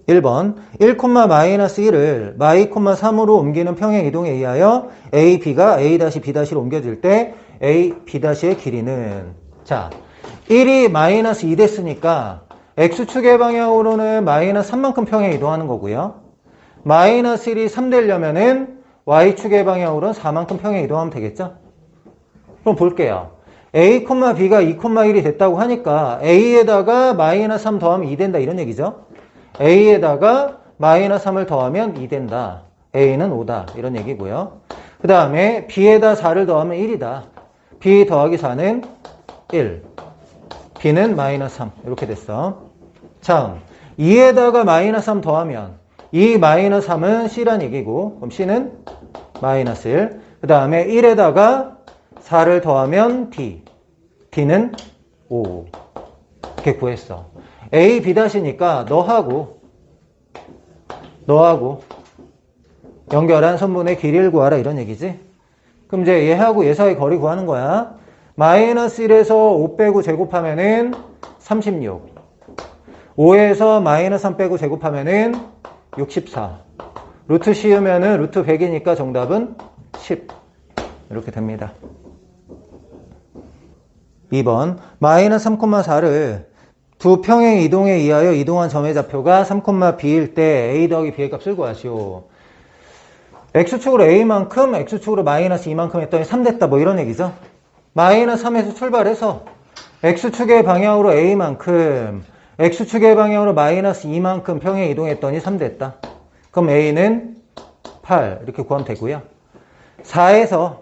1번 1,-1을 y,3으로 옮기는 평행 이동에 의하여 a, b가 a-b-로 옮겨질 때 a, b-의 길이는 자 1이 -2 됐으니까 x축의 방향으로는 -3만큼 평행 이동하는 거고요. -1이 3 되려면은 y축의 방향으로는 4만큼 평행 이동하면 되겠죠? 그럼 볼게요. a, b가 2, 1이 됐다고 하니까 a에다가 -3 더하면 2 된다 이런 얘기죠. a에다가 -3을 더하면 2 된다. a는 5다 이런 얘기고요. 그 다음에 b에다 4를 더하면 1이다. b 더하기 4는 1. b는 -3 이렇게 됐어. 참 2에다가 -3 더하면 이 -3은 c란 얘기고 그럼 c는 -1. 그 다음에 1에다가 4를 더하면 d. d는 5. 이렇게 구했어. a, b-니까 너하고 연결한 선분의 길이를 구하라 이런 얘기지. 그럼 이제 얘하고 얘 사이 거리 구하는 거야. -1에서 5 빼고 제곱하면은 36. 5에서 -3 빼고 제곱하면은 64. 루트 씌우면은 루트 100이니까 정답은 10. 이렇게 됩니다. 2번 -3,4를 두 평행 이동에 의하여 이동한 점의 좌표가 3,b일 때 a 더하기 b의 값을 구하시오. x축으로 a만큼 x축으로 -2만큼 했더니 3 됐다 뭐 이런 얘기죠. -3에서 출발해서 x축의 방향으로 a만큼 x축의 방향으로 -2만큼 평행 이동했더니 3 됐다. 그럼 a는 8 이렇게 구하면 되고요. 4에서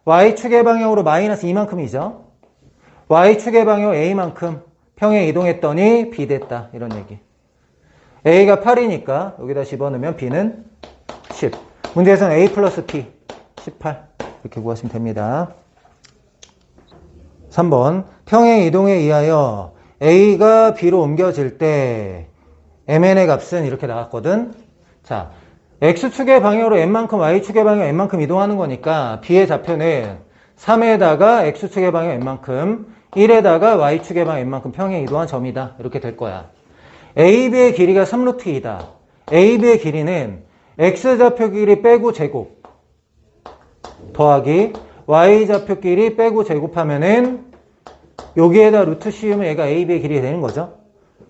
y축의 방향으로 -2만큼이죠. y축의 방향 a만큼 평행 이동했더니 b 됐다 이런 얘기. a가 8이니까 여기다 집어넣으면 b는 10. 문제에서는 a 플러스 p 18 이렇게 구하시면 됩니다. 3번 평행 이동에 의하여 a가 b로 옮겨질 때 mn의 값은 이렇게 나왔거든. 자, x축의 방향으로 n만큼 y축의 방향 n만큼 이동하는 거니까 b의 좌표는 3에다가 x축의 방향 n만큼 1에다가 y축의 방향 n만큼 평행 이동한 점이다. 이렇게 될 거야. AB의 길이가 3루트 2다. AB의 길이는 x좌표 길이 빼고 제곱 더하기 y좌표 길이 빼고 제곱하면은 여기에다 루트 씌우면 얘가 AB의 길이가 되는 거죠.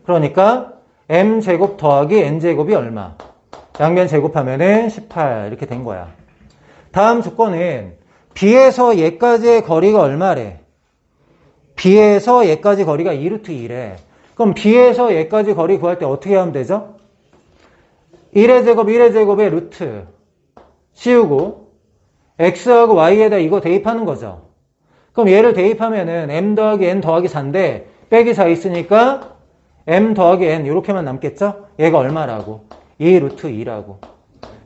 그러니까 m제곱 더하기 n제곱이 얼마? 양변 제곱하면은 18 이렇게 된 거야. 다음 조건은 B에서 얘까지의 거리가 얼마래? B에서 얘까지 거리가 2루트 2래. 그럼 B에서 얘까지 거리 구할 때 어떻게 하면 되죠? 1의 제곱, 1의 제곱에 루트 씌우고 x하고 y에다 이거 대입하는 거죠. 그럼 얘를 대입하면은 m 더하기 n 더하기 4인데 빼기 4 있으니까 m 더하기 n 이렇게만 남겠죠? 얘가 얼마라고? 2루트 2라고.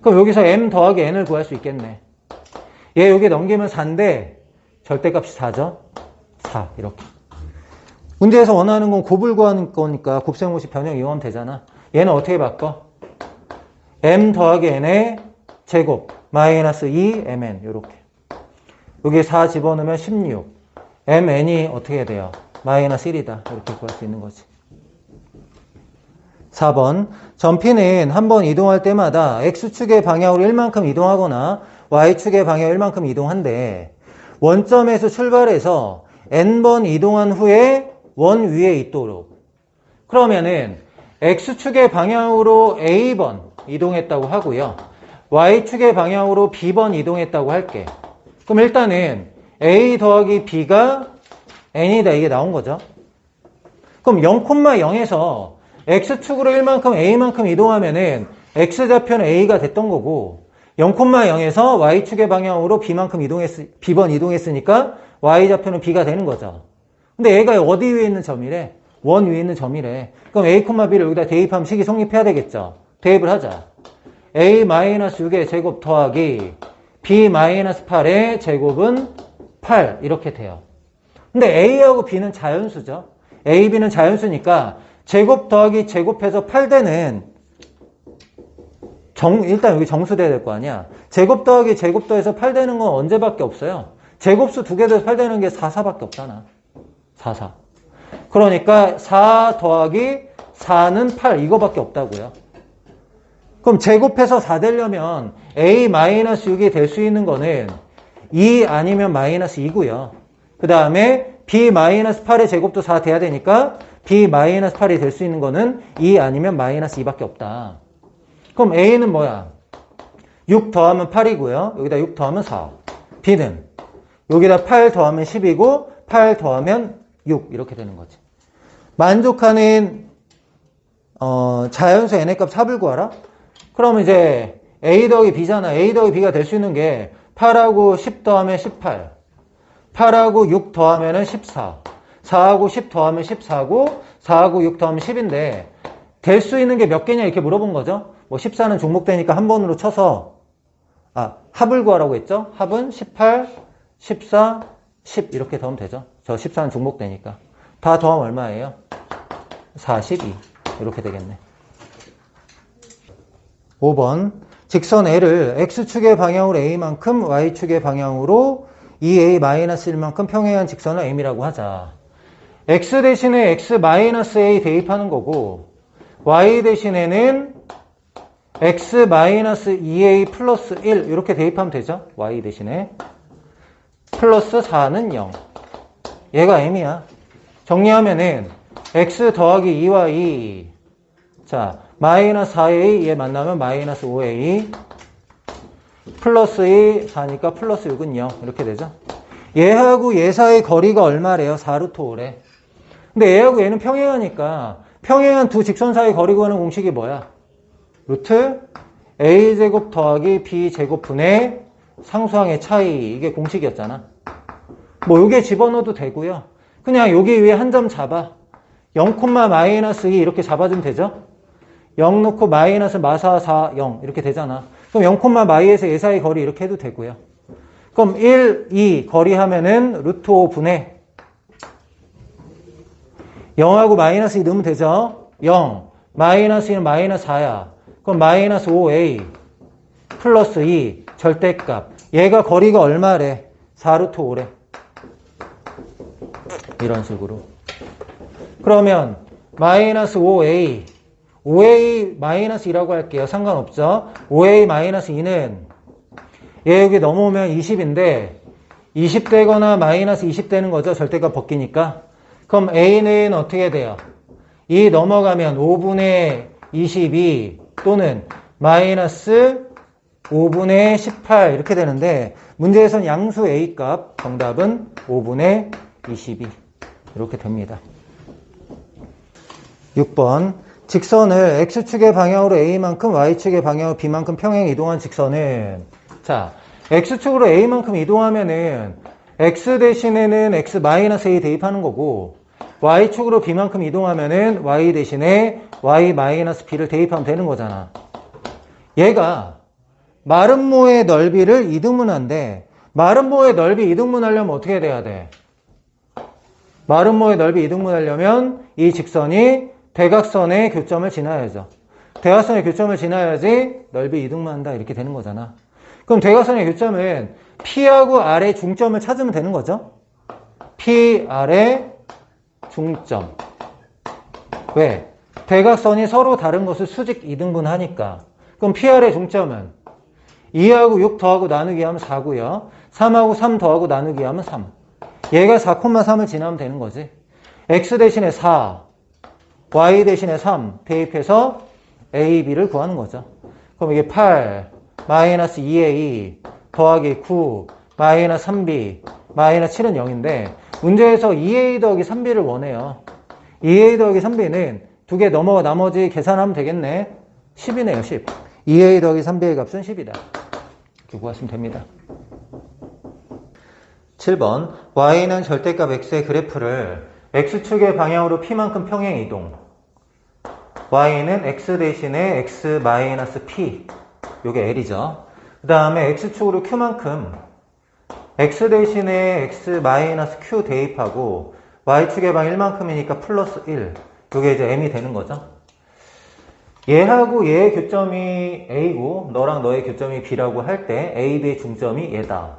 그럼 여기서 m 더하기 n을 구할 수 있겠네. 얘 여기 넘기면 4인데 절대값이 4죠? 4 이렇게. 문제에서 원하는 건 곱을 구하는 거니까 곱셈공식 변형 이용하면 되잖아. 얘는 어떻게 바꿔? m 더하기 n의 제곱 마이너스 2mn 이렇게. 여기에 4 집어넣으면 16. mn이 어떻게 돼요? 마이너스 1이다. 이렇게 구할 수 있는 거지. 4번 점P는 한 번 이동할 때마다 x축의 방향으로 1만큼 이동하거나 y축의 방향 1만큼 이동한대. 원점에서 출발해서 n번 이동한 후에 원 위에 있도록. 그러면은 x축의 방향으로 a번 이동했다고 하고요. y축의 방향으로 b번 이동했다고 할게. 그럼 일단은 a 더하기 b가 n이다 이게 나온 거죠. 그럼 0,0에서 x축으로 1만큼 a만큼 이동하면은 x좌표는 a가 됐던 거고 0,0에서 y축의 방향으로 b번 이동했으니까 y좌표는 b가 되는 거죠. 근데 얘가 어디 위에 있는 점이래? 원 위에 있는 점이래. 그럼 a, b를 여기다 대입하면 식이 성립해야 되겠죠. 대입을 하자. a-6의 제곱 더하기 b-8의 제곱은 8 이렇게 돼요. 근데 a하고 b는 자연수죠. a, b는 자연수니까 제곱 더하기 제곱해서 8되는 일단 여기 정수돼야 될 거 아니야. 제곱 더하기 제곱 더해서 8되는 건 언제밖에 없어요? 제곱수 2개 더해서 8되는 게 4, 4밖에 없잖아. 4, 4. 그러니까 4 더하기 4는 8 이거밖에 없다고요. 그럼 제곱해서 4 되려면 A-6이 될 수 있는 거는 2 아니면 마이너스 2고요. 그 다음에 B-8의 제곱도 4 돼야 되니까 B-8이 될 수 있는 거는 2 아니면 마이너스 2밖에 없다. 그럼 A는 뭐야? 6 더하면 8이고요. 여기다 6 더하면 4. B는 여기다 8 더하면 10이고 8 더하면 6 이렇게 되는 거지. 만족하는 자연수 n의 값 4을 구하라? 그러면 이제 A 더하기 B잖아. A 더하기 B가 될 수 있는 게 8하고 10 더하면 18, 8하고 6 더하면 14, 4하고 10 더하면 14고 4하고 6 더하면 10인데 될 수 있는 게 몇 개냐 이렇게 물어본 거죠. 뭐 14는 중복되니까 한 번으로 쳐서 합을 구하라고 했죠. 합은 18, 14, 10 이렇게 더하면 되죠. 저 14는 중복되니까. 다 더하면 얼마예요? 42 이렇게 되겠네. 5번 직선 L을 X축의 방향으로 A만큼 Y축의 방향으로 2A-1만큼 평행한 직선을 M이라고 하자. X 대신에 X-A 대입하는 거고 Y 대신에는 X-2A 플러스 1 이렇게 대입하면 되죠. Y 대신에 플러스 4는 0. 얘가 M이야. 정리하면은 X 더하기 2와 2. 자, 마이너스 4A 얘 만나면 마이너스 5A 플러스 2 4니까 플러스 6은 0 이렇게 되죠. 얘하고 얘 사이 거리가 얼마래요? 4루트 5래. 근데 얘하고 얘는 평행하니까 평행한 두 직선 사이 거리 구하는 공식이 뭐야? 루트 A제곱 더하기 B제곱 분의 상수항의 차이. 이게 공식이었잖아. 뭐 요게 집어넣어도 되고요. 그냥 여기 위에 한 점 잡아. 0, 마이너스 2 이렇게 잡아주면 되죠. 0 넣고 마이너스 마사 4, 0 이렇게 되잖아. 그럼 0, 마이에서 얘 사이 거리 이렇게 해도 되고요. 그럼 1, 2 거리 하면은 루트 5분의 0하고 마이너스 2 넣으면 되죠. 0, 마이너스 2는 마이너스 4야. 그럼 마이너스 5A 플러스 2 절대값. 얘가 거리가 얼마래? 4루트 5래. 이런 식으로. 그러면 마이너스 5A 5A 마이너스 2라고 할게요. 상관없죠. 5A 마이너스 2는 얘 여기 넘어오면 20인데 20 되거나 마이너스 20 되는 거죠. 절대값 벗기니까. 그럼 A는 어떻게 돼요? 2 넘어가면 5분의 22 또는 마이너스 5분의 18 이렇게 되는데 문제에서는 양수 A 값 정답은 5분의 22 이렇게 됩니다. 6번 직선을 X축의 방향으로 A만큼 Y축의 방향으로 B만큼 평행 이동한 직선은 자 X축으로 A만큼 이동하면은 X 대신에는 X-A 대입하는 거고 Y축으로 B만큼 이동하면은 Y 대신에 Y-B를 대입하면 되는 거잖아. 얘가 마름모의 넓이를 이등분한데 마름모의 넓이 이등분하려면 어떻게 돼야 돼? 마름모의 넓이 이등분하려면 이 직선이 대각선의 교점을 지나야죠. 대각선의 교점을 지나야지 넓이 이등분한다 이렇게 되는 거잖아. 그럼 대각선의 교점은 P하고 R의 중점을 찾으면 되는 거죠. P, R의 중점. 왜? 대각선이 서로 다른 것을 수직 이등분하니까. 그럼 P, R의 중점은 2하고 6 더하고 나누기 하면 4고요. 3하고 3 더하고 나누기 하면 3. 얘가 4,3을 지나면 되는 거지. X 대신에 4, Y 대신에 3 대입해서 A, B를 구하는 거죠. 그럼 이게 8, 마이너스 2A 더하기 9, 마이너스 3B, 마이너스 7은 0인데 문제에서 2A 더하기 3B를 원해요. 2A 더하기 3B는 두 개 넘어가 나머지 계산하면 되겠네. 10이네요, 10. 2A 더하기 3B의 값은 10이다. 이렇게 구하시면 됩니다. 7번 Y는 절대값 X의 그래프를 X축의 방향으로 P만큼 평행 이동. Y는 X 대신에 X-P. 요게 L이죠. 그 다음에 X축으로 Q만큼 X 대신에 X-Q 대입하고 Y축의 방 1만큼이니까 플러스 1. 요게 이제 M이 되는 거죠. 얘하고 얘의 교점이 A고 너랑 너의 교점이 B라고 할 때 A, B의 중점이 얘다.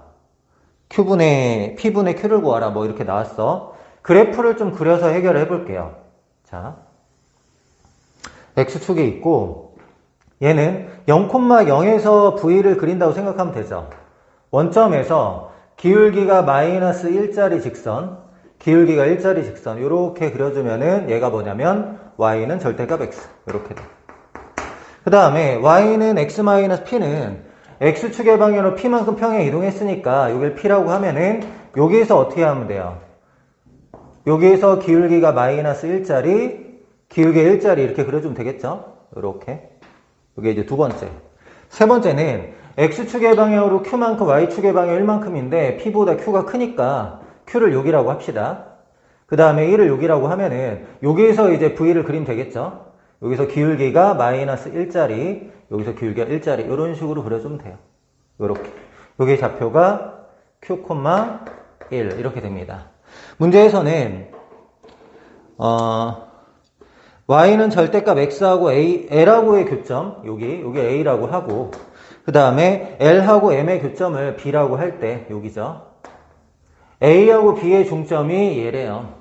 P분의 Q를 구하라 뭐 이렇게 나왔어. 그래프를 좀 그려서 해결해 볼게요. 자, X축이 있고 얘는 0,0에서 V를 그린다고 생각하면 되죠. 원점에서 기울기가 마이너스 1짜리 직선, 기울기가 1짜리 직선 이렇게 그려주면은 얘가 뭐냐면 y는 절대값 x 이렇게 돼. 그 다음에 y는 x-p는 x축의 방향으로 p만큼 평행 이동했으니까 여기를 p라고 하면은 여기에서 어떻게 하면 돼요? 여기에서 기울기가 마이너스 1짜리, 기울기 1짜리 이렇게 그려주면 되겠죠? 이렇게. 이게 이제 두 번째. 세 번째는 x축의 방향으로 q만큼 y축의 방향 1만큼인데 p보다 q가 크니까 q를 여기라고 합시다. 그 다음에 1을 여기라고 하면은 여기에서 이제 v를 그리면 되겠죠? 여기서 기울기가 마이너스 1짜리, 여기서 기울기가 1짜리 이런 식으로 그려주면 돼요. 이렇게. 여기 좌표가 q, 1 이렇게 됩니다. 문제에서는 y는 절대값 x하고 l하고의 교점 여기 a라고 하고 그 다음에 l하고 m의 교점을 b라고 할 때 여기죠. a하고 b의 중점이 얘래요.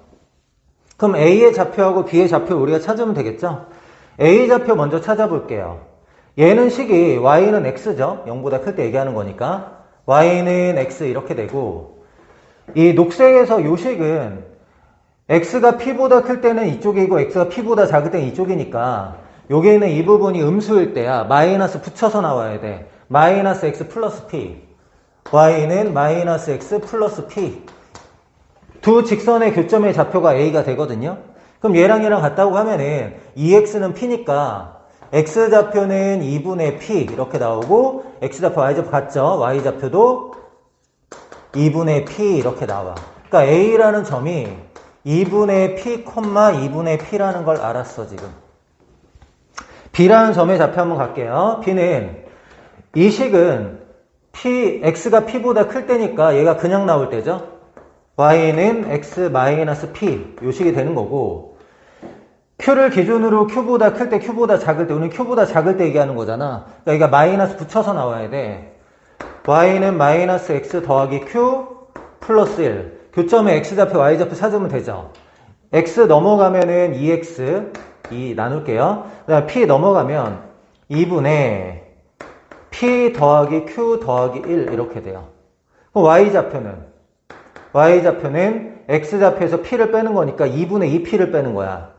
그럼 a의 좌표하고 b의 좌표 우리가 찾으면 되겠죠? a 좌표 먼저 찾아볼게요. 얘는 식이 y는 x죠. 0보다 클 때 얘기하는 거니까 y는 x 이렇게 되고 이 녹색에서 요 식은 x가 p보다 클 때는 이쪽이고 x가 p보다 작을 때는 이쪽이니까 여기에 있는 이 부분이 음수일 때야 마이너스 붙여서 나와야 돼. 마이너스 x 플러스 p y는 마이너스 x 플러스 p 두 직선의 교점의 좌표가 a가 되거든요. 그럼 얘랑 얘랑 같다고 하면은 2x는 p니까 x좌표는 2분의 p 이렇게 나오고 x좌표 y좌표 같죠. y좌표도 2분의 p 이렇게 나와. 그러니까 a라는 점이 2분의 p, 2분의 p라는 걸 알았어 지금. b라는 점의 좌표 한번 갈게요. b는 이 식은 x가 p보다 클 때니까 얘가 그냥 나올 때죠. y는 x-p 요 식이 되는 거고 q를 기준으로 q보다 클 때, q보다 작을 때 우리는 q보다 작을 때 얘기하는 거잖아. 그러니까 얘가 마이너스 붙여서 나와야 돼. y는 마이너스 x 더하기 q 플러스 1 교점의 x좌표, y좌표 찾으면 되죠. x 넘어가면은 2x 2 나눌게요. 그 다음에 p 넘어가면 2분의 p 더하기 q 더하기 1 이렇게 돼요. 그럼 y좌표는 x좌표에서 p를 빼는 거니까 2분의 2p를 빼는 거야.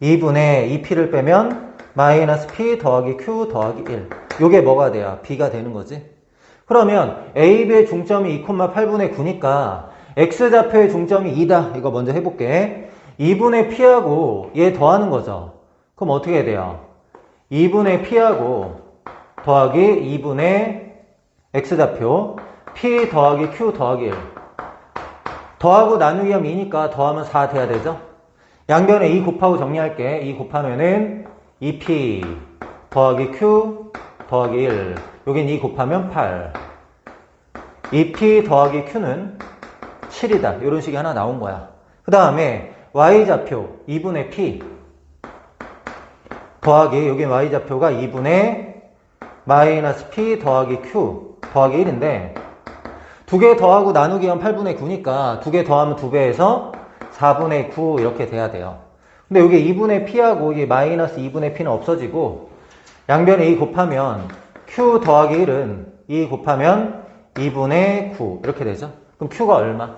2분의 2p를 빼면 마이너스 p 더하기 q 더하기 1 요게 뭐가 돼요? b가 되는 거지. 그러면 a, b의 중점이 2,8분의 9니까 x좌표의 중점이 2다. 이거 먼저 해볼게. 2분의 p하고 얘 더하는 거죠. 그럼 어떻게 해야 돼요? 2분의 p하고 더하기 2분의 x좌표 p 더하기 q 더하기 1 더하고 나누기 하면 2니까 더하면 4 돼야 되죠? 양변에 2 곱하고 정리할게. 2 곱하면은 2p 더하기 q 더하기 1 여긴 2 곱하면 8 2p 더하기 q는 7이다. 이런 식이 하나 나온 거야. 그 다음에 y좌표 2분의 p 더하기 여기 y좌표가 2분의 마이너스 p 더하기 q 더하기 1인데 두 개 더하고 나누기 하면 8분의 9니까 두 개 더하면 2배에서 4분의 9 이렇게 돼야 돼요. 근데 여기 2분의 p하고 이 마이너스 2분의 p는 없어지고 양변에 2 곱하면 q 더하기 1은 2 곱하면 2분의 9 이렇게 되죠. 그럼 q가 얼마?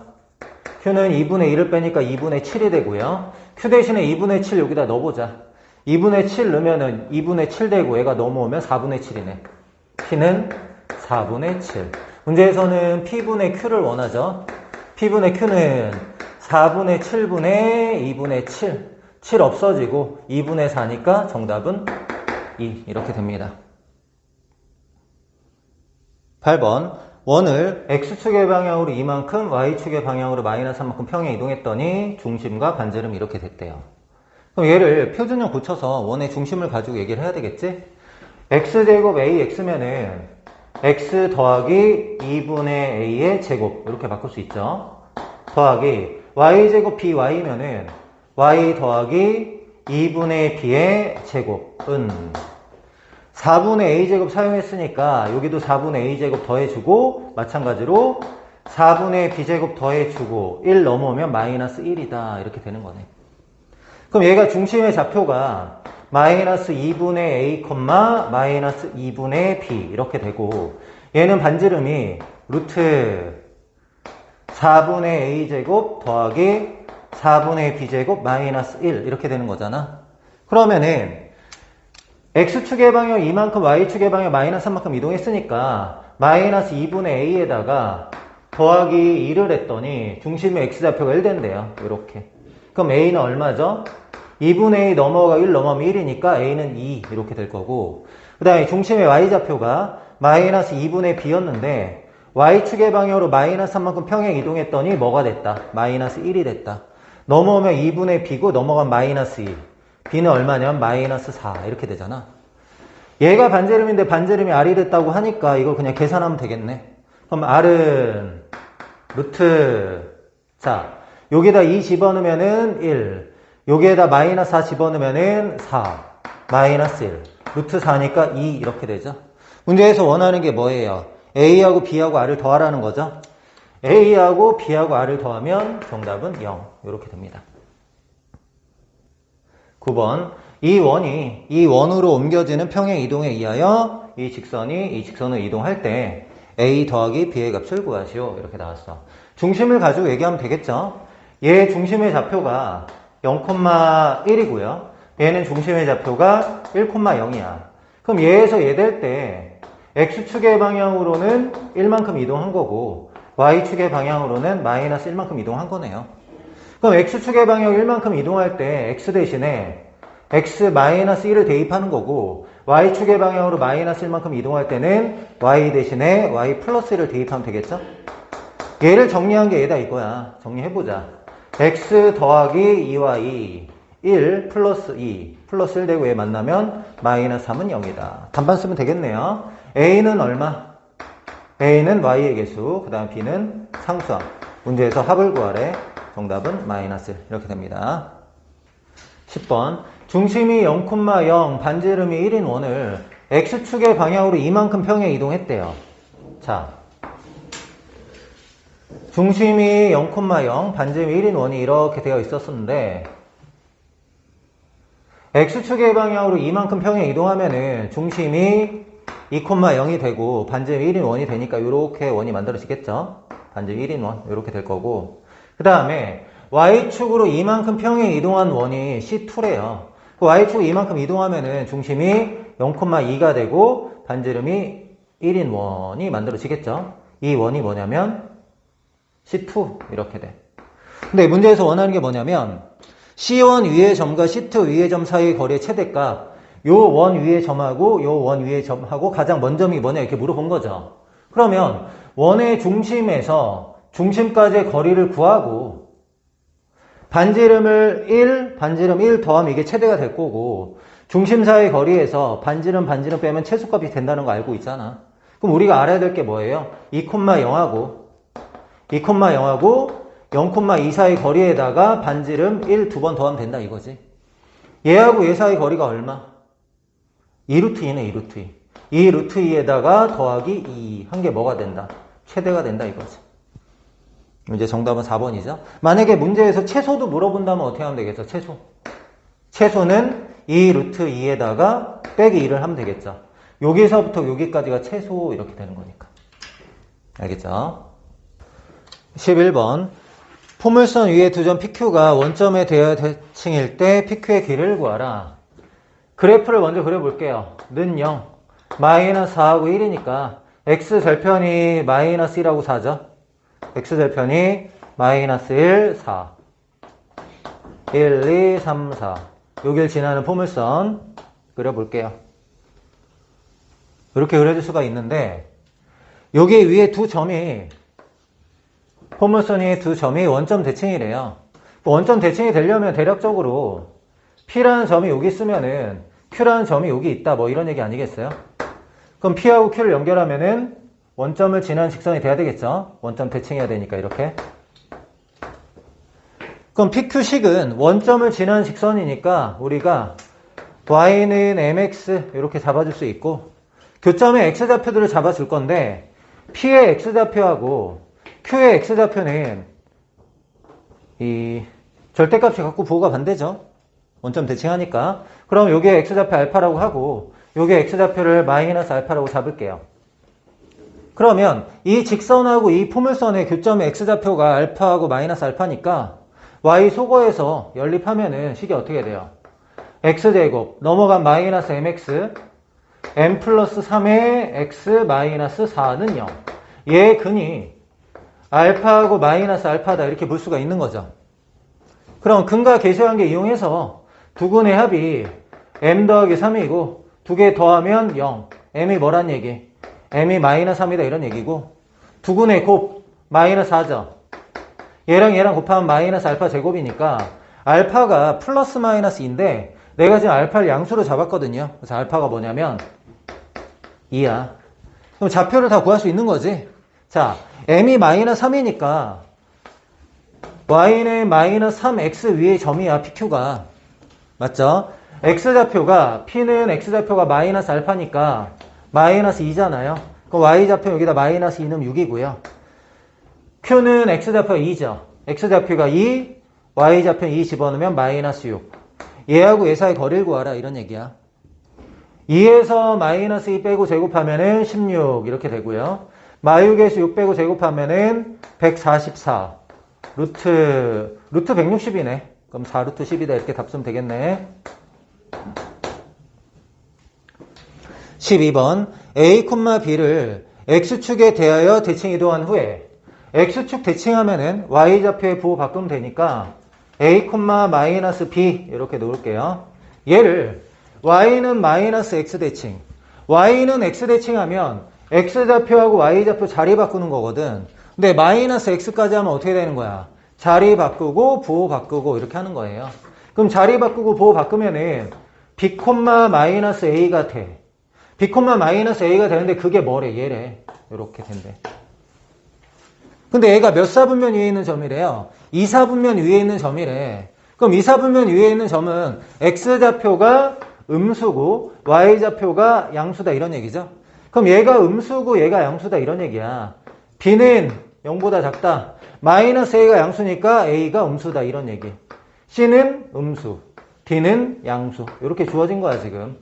q는 2분의 1을 빼니까 2분의 7이 되고요. q 대신에 2분의 7 여기다 넣어보자. 2분의 7 넣으면은 2분의 7 되고 얘가 넘어오면 4분의 7이네. p는 4분의 7. 문제에서는 p분의 q를 원하죠. p분의 q는 4분의 7분의 2분의 7. 7 없어지고 2분의 4니까 정답은 2 이렇게 됩니다. 8번 원을 x축의 방향으로 이만큼 y축의 방향으로 마이너스 3만큼 평행 이동했더니 중심과 반지름 이렇게 됐대요. 그럼 얘를 표준형 고쳐서 원의 중심을 가지고 얘기를 해야 되겠지? x제곱 ax면은 x 더하기 2분의 a의 제곱 이렇게 바꿀 수 있죠. 더하기 y제곱 by면은 y 더하기 2분의 b의 제곱은 4분의 a제곱 사용했으니까 여기도 4분의 a제곱 더해주고 마찬가지로 4분의 b제곱 더해주고 1 넘어오면 마이너스 1이다 이렇게 되는 거네. 그럼 얘가 중심의 좌표가 마이너스 2분의 a, 마이너스 2분의 b 이렇게 되고 얘는 반지름이 루트 4분의 a제곱 더하기 4분의 b제곱 마이너스 1 이렇게 되는 거잖아. 그러면은 x축의 방향 이만큼 y축의 방향 마이너스 3만큼 이동했으니까 마이너스 2분의 a에다가 더하기 1을 했더니 중심의 x좌표가 1 된대요. 이렇게. 그럼 a는 얼마죠? 2분의 a 넘어가 1 넘어가면 1이니까 a는 2 이렇게 될 거고 그 다음에 중심의 y좌표가 마이너스 2분의 b였는데 y축의 방향으로 마이너스 3만큼 평행 이동했더니 뭐가 됐다? 마이너스 1이 됐다. 넘어오면 2분의 b고 넘어가면 마이너스 2. b는 얼마냐면 마이너스 4 이렇게 되잖아. 얘가 반지름인데 반지름이 r이 됐다고 하니까 이걸 그냥 계산하면 되겠네. 그럼 r은 루트 자 여기다 2 집어넣으면은 1 여기에다 마이너스 4 집어넣으면은 4 마이너스 1 루트 4니까 2 이렇게 되죠. 문제에서 원하는 게 뭐예요? a하고 b하고 r을 더하라는 거죠. a하고 b하고 r을 더하면 정답은 0 이렇게 됩니다. 9번 이 원으로 옮겨지는 평행 이동에 의하여 이 직선을 이동할 때 a 더하기 b의 값을 구하시오 이렇게 나왔어. 중심을 가지고 얘기하면 되겠죠. 얘 중심의 좌표가 0,1이고요. 얘는 중심의 좌표가 1,0이야. 그럼 얘에서 얘 될 때 x축의 방향으로는 1만큼 이동한 거고 y축의 방향으로는 마이너스 1만큼 이동한 거네요. 그럼 x축의 방향 1만큼 이동할 때 x 대신에 x 마이너스 1을 대입하는 거고 y축의 방향으로 마이너스 1만큼 이동할 때는 y 대신에 y 플러스 1을 대입하면 되겠죠? 얘를 정리한 게 얘다 이거야. 정리해보자. x 더하기 2y 1 플러스 2 플러스 1 되고 얘 만나면 마이너스 3은 0이다. 단반 쓰면 되겠네요. a는 얼마? a는 y의 개수, 그 다음 b는 상수함. 문제에서 합을 구하래. 정답은 마이너스 1 이렇게 됩니다. 10번 중심이 0,0 반지름이 1인 원을 x축의 방향으로 이만큼 평행 이동했대요. 자, 중심이 0,0 반지름이 1인 원이 이렇게 되어 있었는데 x축의 방향으로 이만큼 평행 이동하면은 중심이 2,0이 되고 반지름이 1인 원이 되니까 이렇게 원이 만들어지겠죠. 반지름 1인 원 이렇게 될 거고 그 다음에 y축으로 이만큼 평행 이동한 원이 C2래요. 그 y축으로 이만큼 이동하면은 중심이 0,2가 되고 반지름이 1인 원이 만들어지겠죠. 이 원이 뭐냐면 C2 이렇게 돼. 근데 문제에서 원하는 게 뭐냐면 C1 위의 점과 C2 위의 점 사이의 거리의 최대값 요 원 위의 점하고 요 원 위의 점하고 가장 먼 점이 뭐냐 이렇게 물어본 거죠. 그러면 원의 중심에서 중심까지의 거리를 구하고 반지름 1 더하면 이게 최대가 될 거고 중심 사이의 거리에서 반지름 빼면 최소값이 된다는 거 알고 있잖아. 그럼 우리가 알아야 될 게 뭐예요? 2,0하고 0,2 사이 거리에다가 반지름 1 두 번 더하면 된다 이거지. 얘하고 얘 사이 거리가 얼마? 2루트 2네 2루트 2. 2루트 2에다가 더하기 2 한 게 뭐가 된다? 최대가 된다 이거지. 이제 정답은 4번이죠. 만약에 문제에서 최소도 물어본다면 어떻게 하면 되겠죠? 최소는 2루트 2에다가 빼기 2를 하면 되겠죠. 여기서부터 여기까지가 최소 이렇게 되는 거니까. 알겠죠? 11번 포물선 위에 두 점 PQ가 원점에 대칭일 때 PQ의 길이를 구하라. 그래프를 먼저 그려볼게요. 는 0, 마이너스 4하고 1이니까 x절편이 마이너스 1하고 4죠. x절편이 마이너스 1, 4 1, 2, 3, 4 여길 지나는 포물선 그려볼게요. 이렇게 그려줄 수가 있는데 여기 위에 두 점이 포물선 위에 두 점이 원점 대칭이래요. 원점 대칭이 되려면 대략적으로 P라는 점이 여기 있으면은 Q라는 점이 여기 있다 뭐 이런 얘기 아니겠어요? 그럼 P하고 Q를 연결하면은 원점을 지난 직선이 돼야 되겠죠? 원점 대칭해야 되니까 이렇게. 그럼 PQ식은 원점을 지난 직선이니까 우리가 y는 mx 이렇게 잡아줄 수 있고 교점의 x좌표들을 잡아줄 건데 P의 x좌표하고 Q의 x좌표는 이 절대값이 갖고 부호가 반대죠? 원점 대칭하니까. 그럼 요게 x좌표 알파라고 하고 요게 x좌표를 마이너스 알파라고 잡을게요. 그러면 이 직선하고 이 포물선의 교점의 x좌표가 알파하고 마이너스 알파니까 y 소거해서 연립하면은 식이 어떻게 돼요? x제곱 넘어간 마이너스 mx m 플러스 3의 x 마이너스 4는 0. 얘 근이 알파하고 마이너스 알파다 이렇게 볼 수가 있는 거죠. 그럼 근과 계수관계 이용해서 두 근의 합이 m 더하기 3이고 두 개 더하면 0. m이 뭐란 얘기? m이 마이너스 3이다 이런 얘기고 두 근의 곱 마이너스 4죠. 얘랑 곱하면 마이너스 알파 제곱이니까 알파가 플러스 마이너스인데 내가 지금 알파를 양수로 잡았거든요. 그래서 알파가 뭐냐면 2야. 그럼 좌표를 다 구할 수 있는 거지. 자, m이 마이너스 3이니까 y는 마이너스 3x 위의 점이야, pq가. 맞죠? x좌표가, p는 x좌표가 마이너스 알파니까 마이너스 2잖아요. 그럼 y좌표 여기다 마이너스 2는 6이고요. q는 x좌표가 2죠. x좌표가 2, y좌표 2 집어넣으면 마이너스 6. 얘하고 얘 사이 거리를 구하라 이런 얘기야. 2에서 마이너스 2 빼고 제곱하면은 16 이렇게 되고요. 마육에서 6 빼고 제곱하면은 144. 루트 160이네. 그럼 4루트 10이다 이렇게 답 쓰면 되겠네. 12번 A, B를 X축에 대하여 대칭 이동한 후에 X축 대칭하면은 Y좌표에 부호 바꾸면 되니까 A, 마이너스 B 이렇게 놓을게요. 얘를 Y는 마이너스 X 대칭 Y는 X 대칭하면 X좌표하고 Y좌표 자리 바꾸는 거거든. 근데 마이너스 X까지 하면 어떻게 되는 거야? 자리 바꾸고 부호 바꾸고 이렇게 하는 거예요. 그럼 자리 바꾸고 부호 바꾸면은 B, 마이너스 A가 돼. B, 마이너스 A가 되는데 그게 뭐래? 얘래. 이렇게 된대. 근데 얘가 몇 사분면 위에 있는 점이래요? 2사분면 위에 있는 점이래. 그럼 2사분면 위에 있는 점은 X좌표가 음수고 Y좌표가 양수다 이런 얘기죠. 그럼 얘가 음수고 얘가 양수다 이런 얘기야. B는 0보다 작다. 마이너스 A가 양수니까 A가 음수다 이런 얘기. C는 음수, D는 양수. 이렇게 주어진 거야 지금.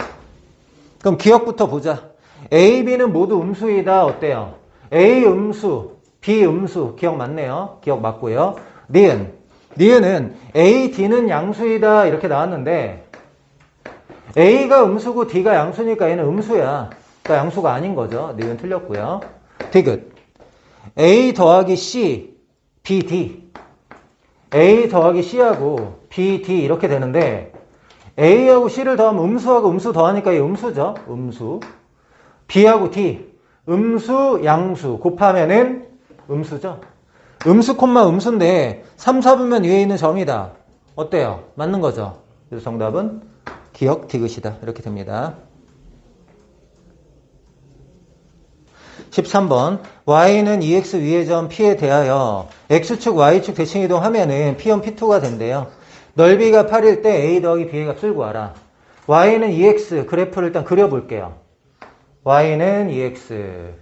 그럼 기억부터 보자. A, B는 모두 음수이다. 어때요? A 음수, B 음수. 기억 맞네요. 기억 맞고요. 니은은 A, D는 양수이다 이렇게 나왔는데 A가 음수고 D가 양수니까 얘는 음수야. 그러니까 양수가 아닌 거죠. 니은 틀렸고요. 디귿. A 더하기 C, B, D. A 더하기 C하고 B, D 이렇게 되는데 A하고 C를 더하면 음수하고 음수 더하니까 얘 음수죠. 음수. B하고 D. 음수, 양수. 곱하면은 음수죠. 음수, 음수인데 3, 4분면 위에 있는 점이다. 어때요? 맞는 거죠? 그래서 정답은 기억 디귿이다. 이렇게 됩니다. 13번 y는 2x 위의 점 P에 대하여 x축, y축 대칭 이동하면은 P1, P2가 된대요. 넓이가 8일 때 a 더하기 b의 값을 구하라. y는 2x 그래프를 일단 그려볼게요. y는 2x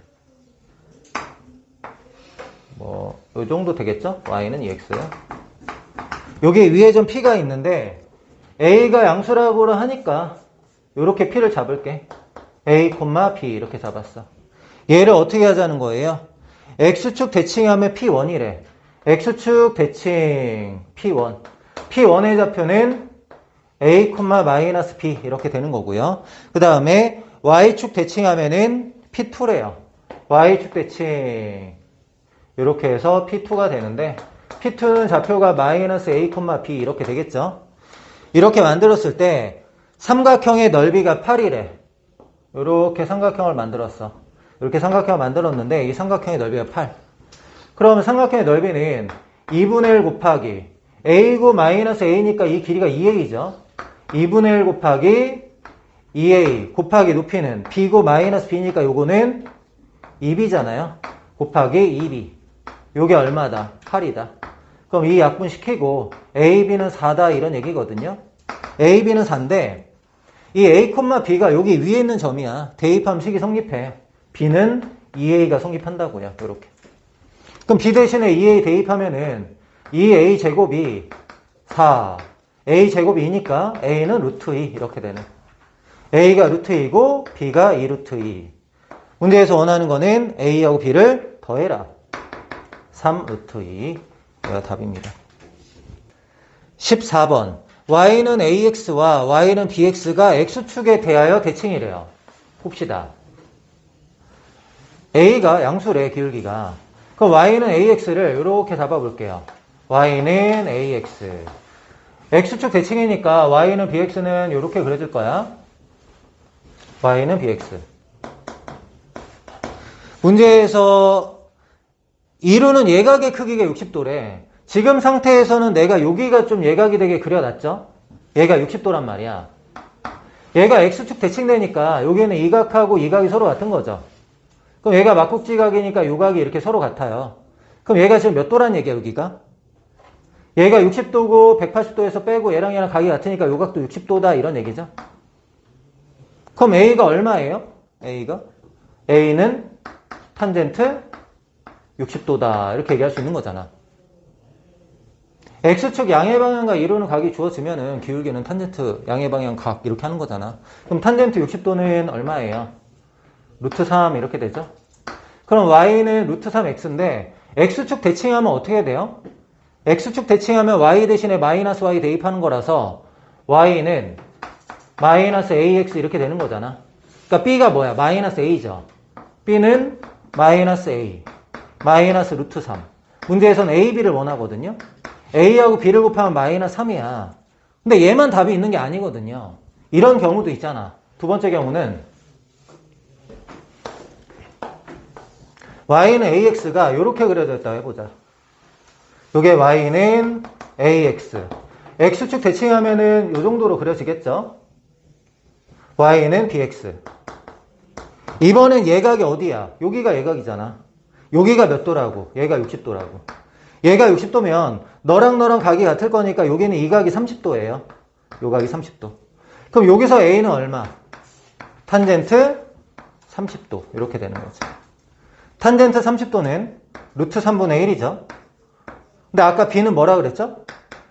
뭐 요 정도 되겠죠? y는 2x요. 여기 위에 점 P가 있는데 a가 양수라고 하니까 요렇게 P를 잡을게. a, B 이렇게 잡았어. 얘를 어떻게 하자는 거예요? X축 대칭하면 P1이래. X축 대칭 P1. P1의 좌표는 A, 마이너스 B 이렇게 되는 거고요. 그 다음에 Y축 대칭하면은 P2래요. Y축 대칭 이렇게 해서 P2가 되는데 P2는 좌표가 마이너스 A, B 이렇게 되겠죠. 이렇게 만들었을 때 삼각형의 넓이가 8이래. 이렇게 삼각형을 만들었어. 이렇게 삼각형을 만들었는데 이 삼각형의 넓이가 8. 그러면 삼각형의 넓이는 2분의 1 곱하기 a고 마이너스 a니까 이 길이가 2a죠. 2분의 1 곱하기 2a 곱하기 높이는 b고 마이너스 b니까 요거는 2b잖아요. 곱하기 2b. 요게 얼마다? 8이다. 그럼 이 약분시키고 a, b는 4다 이런 얘기거든요. a, b는 4인데 이 a, b가 여기 위에 있는 점이야. 대입하면 식이 성립해. b는 2a가 성립한다고요. 이렇게. 그럼 b 대신에 2a 대입하면은 2a 제곱이 4, a 제곱이 2니까 a는 루트 2 이렇게 되는. a가 루트 2고 b가 2 루트 2. 문제에서 원하는 거는 a하고 b를 더해라. 3 루트 2. 이가 답입니다. 14번. y는 ax와 y는 bx가 x축에 대하여 대칭이래요. 봅시다. a가 양수래, 기울기가. 그럼 y는 ax를 이렇게 잡아볼게요. y는 ax. x축 대칭이니까 y는 bx는 이렇게 그려줄 거야. y는 bx. 문제에서 이루는 예각의 크기가 60도래. 지금 상태에서는 내가 여기가 좀 예각이 되게 그려놨죠? 얘가 60도란 말이야. 얘가 x축 대칭되니까 여기는 이 각하고 이 각이 서로 같은 거죠. 그럼 얘가 막국지각이니까 요 각이 이렇게 서로 같아요. 그럼 얘가 지금 몇 도란 얘기야, 여기가? 얘가 60도고 180도에서 빼고 얘랑 각이 같으니까 요 각도 60도다 이런 얘기죠. 그럼 a가 얼마예요? a는 탄젠트 60도다 이렇게 얘기할 수 있는 거잖아. x축 양의 방향과 이루는 각이 주어지면은 기울기는 탄젠트 양의 방향 각 이렇게 하는 거잖아. 그럼 탄젠트 60도는 얼마예요? 루트 3 이렇게 되죠. 그럼 y는 루트 3x인데 x축 대칭하면 어떻게 돼요? x축 대칭하면 y 대신에 마이너스 y 대입하는 거라서 y는 마이너스 ax 이렇게 되는 거잖아. 그러니까 b가 뭐야? 마이너스 a죠. b는 마이너스 a 마이너스 루트 3. 문제에서는 a, b를 원하거든요. a하고 b를 곱하면 마이너스 3이야. 근데 얘만 답이 있는 게 아니거든요. 이런 경우도 있잖아. 두 번째 경우는 y는 ax가 이렇게 그려져 있다고 해보자. 요게 y는 ax. x축 대칭하면은 요 정도로 그려지겠죠? y는 bx. 이번엔 예각이 어디야? 여기가 예각이잖아. 여기가 몇 도라고? 얘가 60도라고. 얘가 60도면 너랑 각이 같을 거니까 여기는 이 각이 30도예요. 요 각이 30도. 그럼 여기서 a는 얼마? 탄젠트 30도. 이렇게 되는 거죠. 탄젠트 30도는 루트 3분의 1이죠. 근데 아까 b는 뭐라 그랬죠?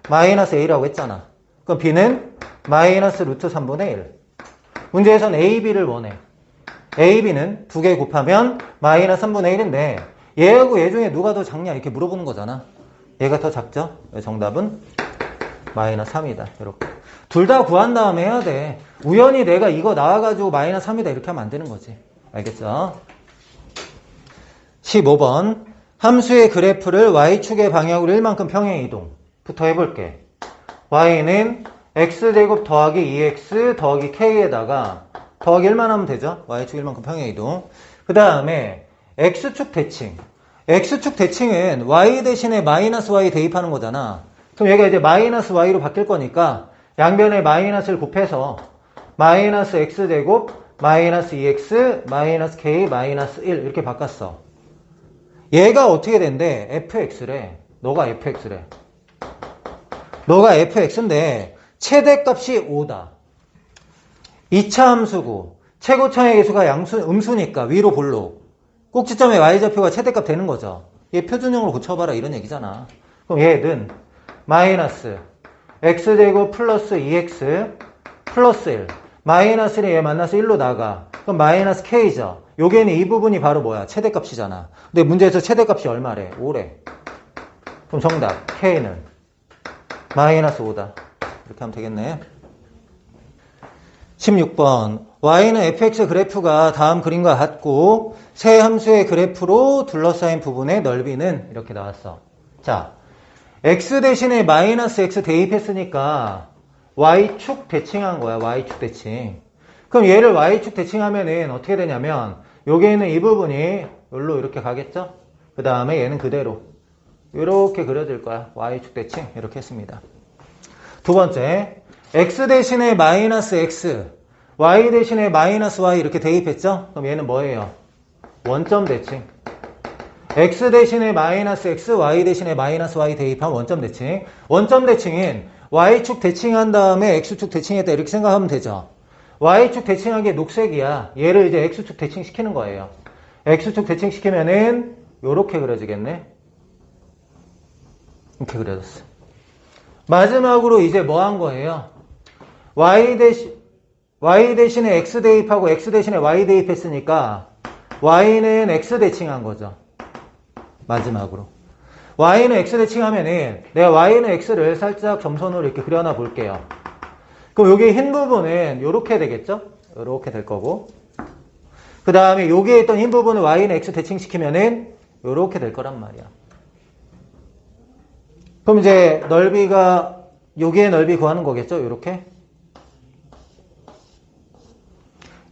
마이너스 a라고 했잖아. 그럼 b는 마이너스 루트 3분의 1. 문제에서는 a, b를 원해. a, b는 두 개 곱하면 마이너스 3분의 1인데 얘하고 얘 중에 누가 더 작냐 이렇게 물어보는 거잖아. 얘가 더 작죠? 정답은 마이너스 3이다. 이렇게. 둘 다 구한 다음에 해야 돼. 우연히 내가 이거 나와가지고 마이너스 3이다 이렇게 하면 안 되는 거지. 알겠죠? 15번. 함수의 그래프를 y축의 방향으로 1만큼 평행 이동부터 해볼게. y는 x제곱 더하기 2x 더하기 k에다가 더하기 1만 하면 되죠? y축 1만큼 평행 이동. 그 다음에 x축 대칭. x축 대칭은 y 대신에 마이너스 y 대입하는 거잖아. 그럼 얘가 이제 마이너스 y로 바뀔 거니까 양변에 마이너스를 곱해서 마이너스 x제곱 마이너스 2x 마이너스 k 마이너스 1 이렇게 바꿨어. 얘가 어떻게 된대? fx래. 너가 fx래. 너가 fx인데 최대값이 5다. 2차 함수고 최고차의 개수가 음수니까 위로 볼록. 꼭지점의 y좌표가 최대값 되는 거죠. 얘 표준형으로 고쳐봐라 이런 얘기잖아. 그럼 얘는 마이너스 x제곱 플러스 2x 플러스 1 마이너스는 얘 만나서 1로 나가. 그럼 마이너스 k죠. 요게는 이 부분이 바로 뭐야? 최대값이잖아. 근데 문제에서 최대값이 얼마래? 5래. 그럼 정답 k는 마이너스 5다. 이렇게 하면 되겠네. 16번. y는 fx 그래프가 다음 그림과 같고 세 함수의 그래프로 둘러싸인 부분의 넓이는 이렇게 나왔어. 자, x 대신에 마이너스 x 대입했으니까 y축 대칭한 거야. y축 대칭. 그럼 얘를 y축 대칭하면은 어떻게 되냐면 여기에 있는 이 부분이 여기로 이렇게 가겠죠? 그 다음에 얘는 그대로 이렇게 그려질 거야. y축 대칭 이렇게 했습니다. 두 번째, x 대신에 마이너스 x y 대신에 마이너스 y 이렇게 대입했죠? 그럼 얘는 뭐예요? 원점 대칭. x 대신에 마이너스 x, y 대신에 마이너스 y 대입한 원점 대칭. 원점 대칭은 y축 대칭한 다음에 x축 대칭했다 이렇게 생각하면 되죠. y축 대칭한 게 녹색이야. 얘를 이제 x축 대칭시키는 거예요. x축 대칭시키면은 요렇게 그려지겠네. 이렇게 그려졌어. 마지막으로 이제 뭐 한 거예요? y 대신에 x 대입하고 x 대신에 y 대입했으니까 y는 x 대칭한 거죠. 마지막으로. y는 x 대칭하면은 내가 y는 x를 살짝 점선으로 이렇게 그려놔 볼게요. 그럼 여기 흰 부분은 이렇게 되겠죠? 이렇게 될 거고. 그 다음에 여기에 있던 흰 부분을 y는 x 대칭시키면은 이렇게 될 거란 말이야. 그럼 이제 넓이가 여기에 넓이 구하는 거겠죠? 이렇게.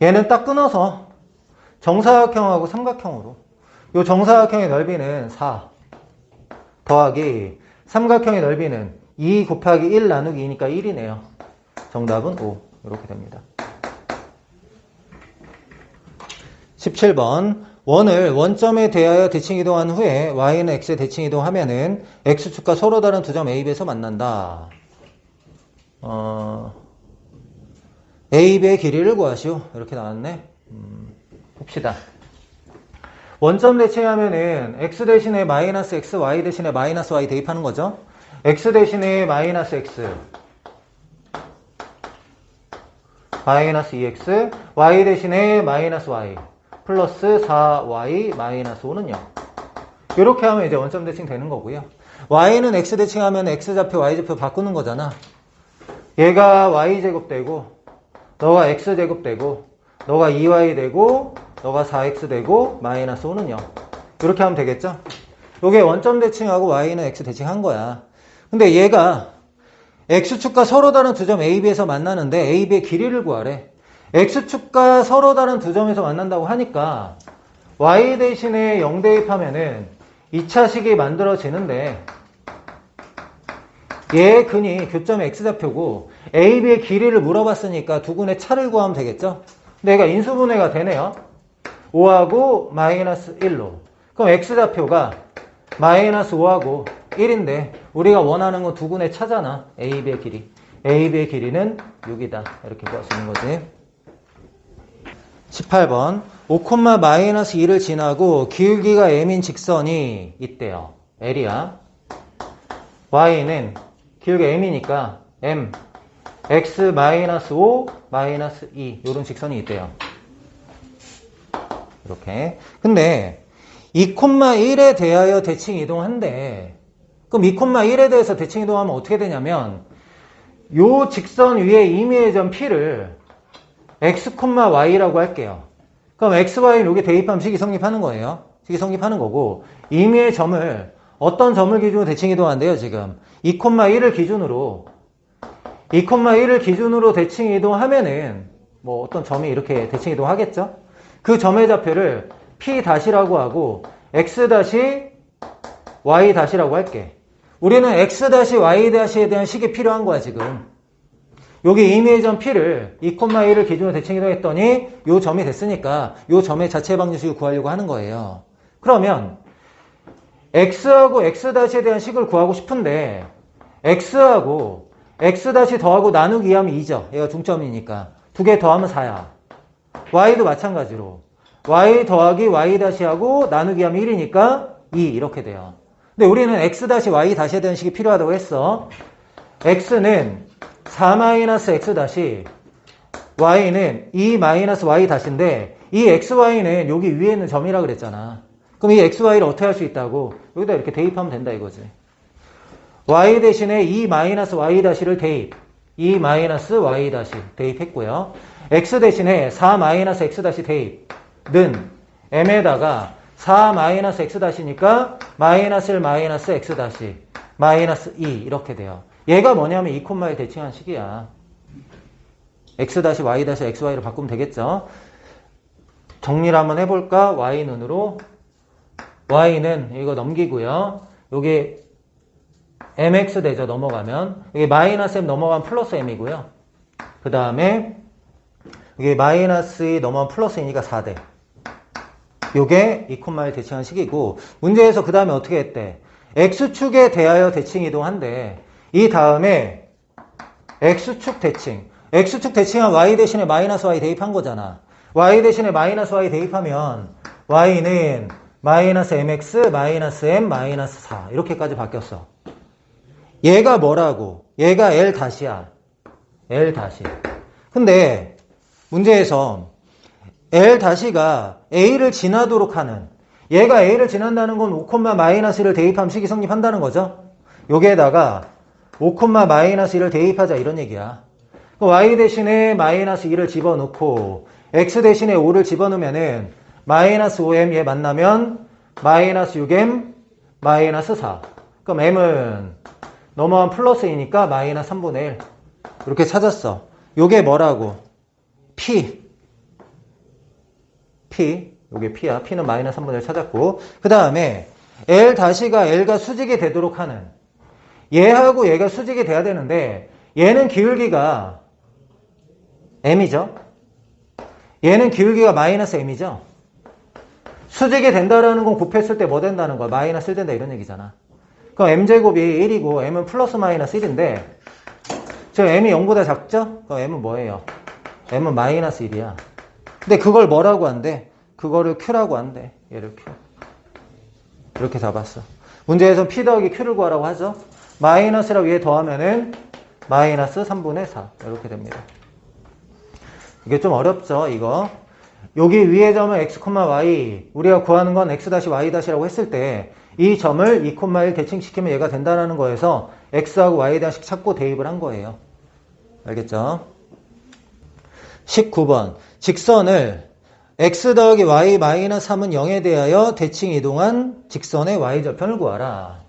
얘는 딱 끊어서 정사각형하고 삼각형으로. 요 정사각형의 넓이는 4 더하기 삼각형의 넓이는 2 곱하기 1 나누기 2니까 1이네요. 정답은 5. 이렇게 됩니다. 17번. 원을 원점에 대하여 대칭 이동한 후에 y는 x에 대칭 이동하면은 x축과 서로 다른 두 점 A, B에서 만난다. A, B의 길이를 구하시오. 이렇게 나왔네. 봅시다. 원점 대칭하면은 x 대신에 마이너스 x, y 대신에 마이너스 y 대입하는 거죠. x 대신에 마이너스 x, 마이너스 2x, y 대신에 마이너스 y, 플러스 4y, 마이너스 5는 0. 이렇게 하면 이제 원점 대칭 되는 거고요. y는 x 대칭하면 x좌표, y좌표 바꾸는 거잖아. 얘가 y제곱 되고, 너가 x제곱 되고, 너가 2y 되고, 너가 4x 되고, 마이너스 5는 0. 이렇게 하면 되겠죠? 요게 원점 대칭하고 y는 x 대칭한 거야. 근데 얘가 x축과 서로 다른 두 점 A, B에서 만나는데 A, B의 길이를 구하래. x축과 서로 다른 두 점에서 만난다고 하니까 y 대신에 0 대입하면은 2차식이 만들어지는데 얘의 근이 교점 x좌표고 A, B의 길이를 물어봤으니까 두 군의 차를 구하면 되겠죠? 근데 얘가 인수분해가 되네요. 5하고 마이너스 1로. 그럼 x좌표가 마이너스 5하고 1인데 우리가 원하는 건 두 군의 차잖아. A, B의 길이. A, B의 길이는 6이다. 이렇게 구할 수 있는 거지. 18번. 5, 마이너스 2를 지나고 기울기가 m인 직선이 있대요. L이야. y는 기울기가 m이니까 m, x 마이너스 5, 마이너스 2 이런 직선이 있대요. 이렇게. 근데 2,1에 대하여 대칭 이동한대. 그럼 2,1에 대해서 대칭 이동하면 어떻게 되냐면 요 직선 위에 임의의 점 P를 x, y라고 할게요. 그럼 x, y는 여기 대입하면 식이 성립하는 거예요. 식이 성립하는 거고 임의의 점을 어떤 점을 기준으로 대칭 이동한대요. 지금 2,1을 기준으로 2,1을 기준으로 대칭 이동하면은 뭐 어떤 점이 이렇게 대칭 이동하겠죠. 그 점의 좌표를 P-라고 하고 X-Y-라고 할게. 우리는 X-Y-에 대한 식이 필요한 거야 지금. 여기 임의의 점 P를 2,1을 기준으로 대칭 이동했더니 요 점이 됐으니까 요 점의 자체 방정식을 구하려고 하는 거예요. 그러면 X하고 X-에 대한 식을 구하고 싶은데 X하고 X- 더하고 나누기 하면 2죠. 얘가 중점이니까. 두 개 더하면 4야. Y도 마찬가지로. Y 더하기 Y-하고 나누기 하면 1이니까 2 이렇게 돼요. 근데 우리는 X-Y-에 대한 식이 필요하다고 했어. X는 4-X-, Y는 2-Y-인데 이 XY는 여기 위에 있는 점이라 그랬잖아. 그럼 이 XY를 어떻게 할 수 있다고? 여기다 이렇게 대입하면 된다 이거지. Y 대신에 2-Y-를 대입. 2-Y- 대입했고요. X 대신에 4-X- 대입는 M에다가 4-X-니까 -1-X- -2 이렇게 돼요. 얘가 뭐냐면 2,1 대칭한 식이야. X-Y- XY로 바꾸면 되겠죠. 정리를 한번 해볼까? Y눈으로. Y는 이거 넘기고요. 여기 MX 되죠. 넘어가면. 여기 -M 넘어가면 플러스 M이고요. 그 다음에 여기 -2 넘어가면 플러스 2니까 4대. 요게 2,1 대칭한 식이고 문제에서 그 다음에 어떻게 했대? X축에 대하여 대칭 이동한대. 이 다음에 X축 대칭. X축 대칭한 Y 대신에 -Y 대입한 거잖아. Y 대신에 -Y 대입하면 Y는 -MX, -M, -4 이렇게까지 바뀌었어. 얘가 뭐라고? 얘가 L 다시야. L 다시. 근데 문제에서 L 다시가 A를 지나도록 하는, 얘가 A를 지난다는 건 5,-1을 대입하면 식이 성립한다는 거죠. 여기에다가 5,-1을 대입하자 이런 얘기야. y 대신에 -2를 집어넣고 x 대신에 5를 집어넣으면은 -5m 얘 만나면 -6m -4. 그럼 m은 넘어간 플러스이니까 -3분의 1. 이렇게 찾았어. 요게 뭐라고? p. 요게 p야. p는 -3분의 1 찾았고. 그 다음에 L 다시가 L가 수직이 되도록 하는, 얘하고 얘가 수직이 돼야 되는데 얘는 기울기가 m이죠. 얘는 기울기가 -m이죠. 수직이 된다라는 건 곱했을 때 뭐 된다는 거야? -1 된다 이런 얘기잖아. 그럼 m제곱이 1이고 m은 플러스 마이너스 1인데 지금 m이 0보다 작죠? 그럼 m은 뭐예요? m은 -1이야. 근데 그걸 뭐라고 한대? 그거를 q라고 한대. 얘를 q. 이렇게 잡았어. 문제에서 p 더하기 q를 구하라고 하죠. 마이너스랑 위에 더하면은 -3분의 4 이렇게 됩니다. 이게 좀 어렵죠, 이거. 여기 위에 점은 x, y. 우리가 구하는 건 x-y-라고 했을 때 이 점을 2,1 대칭시키면 얘가 된다는 거에서 x하고 y' 찾고 대입을 한 거예요. 알겠죠? 19번. 직선을 x 더하기 y 마이너스 3은 0에 대하여 대칭 이동한 직선의 y절편을 구하라.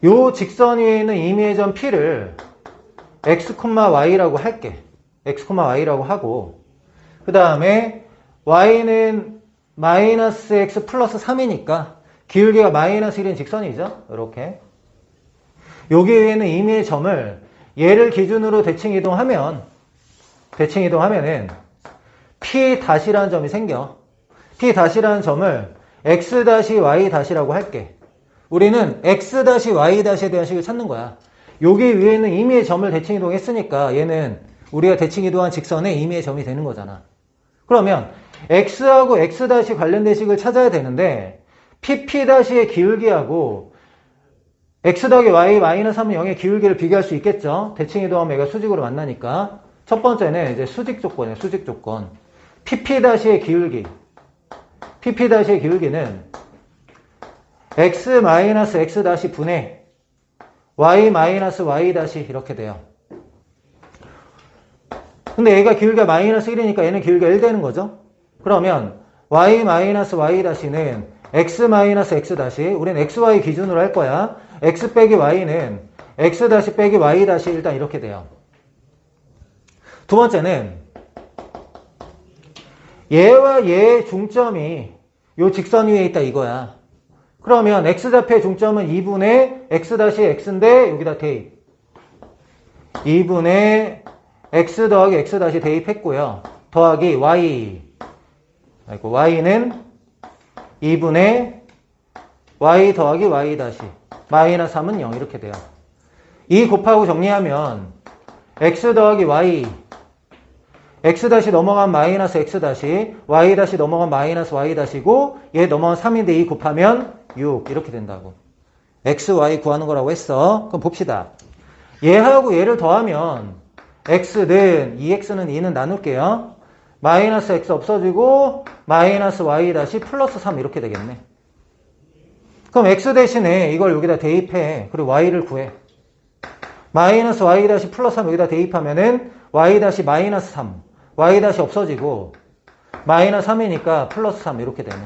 요 직선 위에 있는 임의의 점 P를 x, y라고 할게. x, y라고 하고, 그 다음에 y는 마이너스 x 플러스 3이니까 기울기가 -1인 직선이죠. 이렇게. 여기 위에 있는 임의의 점을 얘를 기준으로 대칭 이동하면은 P 다시라는 점이 생겨. P 다시라는 점을 x y 다시라고 할게. 우리는 x y 에 대한 식을 찾는 거야. 여기 위에 있는 임의의 점을 대칭 이동했으니까 얘는 우리가 대칭 이동한 직선의 임의의 점이 되는 거잖아. 그러면 x하고 x 관련된 식을 찾아야 되는데 pp-의 기울기하고 x 더하기 y 마이너스 3은 0의 기울기를 비교할 수 있겠죠. 대칭 이동하면 얘가 수직으로 만나니까. 첫 번째는 이제 수직 조건이에요. 수직 조건. pp-의 기울기. pp-의 기울기는 x 마이너스 x 다시 분의 y 마이너스 y 다시 이렇게 돼요. 근데 얘가 기울기가 -1이니까 얘는 기울기가 1 되는 거죠. 그러면 y 마이너스 y 다시는 x 마이너스 x 다시, 우리는 xy 기준으로 할 거야. x 빼기 y는 x 다시 빼기 y 다시 일단 이렇게 돼요. 두 번째는 얘와 얘의 중점이 요 직선 위에 있다 이거야. 그러면 x좌표의 중점은 2분의 x 다시 x인데 여기다 대입. 2분의 x 더하기 x 다시 대입했고요. 더하기 y. y는 2분의 y 더하기 y 다시. 마이너스 3은 0 이렇게 돼요. 2 곱하고 정리하면 x 더하기 y. x 다시 넘어간 마이너스 x 다시. y 다시 넘어간 마이너스 y 다시고 얘 넘어간 3인데 2 곱하면 6 이렇게 된다고. x, y 구하는 거라고 했어. 그럼 봅시다. 얘하고 얘를 더하면 x는 2x는 2는 나눌게요. 마이너스 x 없어지고 마이너스 y 다시 플러스 3 이렇게 되겠네. 그럼 x 대신에 이걸 여기다 대입해. 그리고 y를 구해. 마이너스 y 다시 플러스 3 여기다 대입하면은 y 다시 마이너스 3 y 다시 없어지고 마이너스 3이니까 플러스 3 이렇게 되네.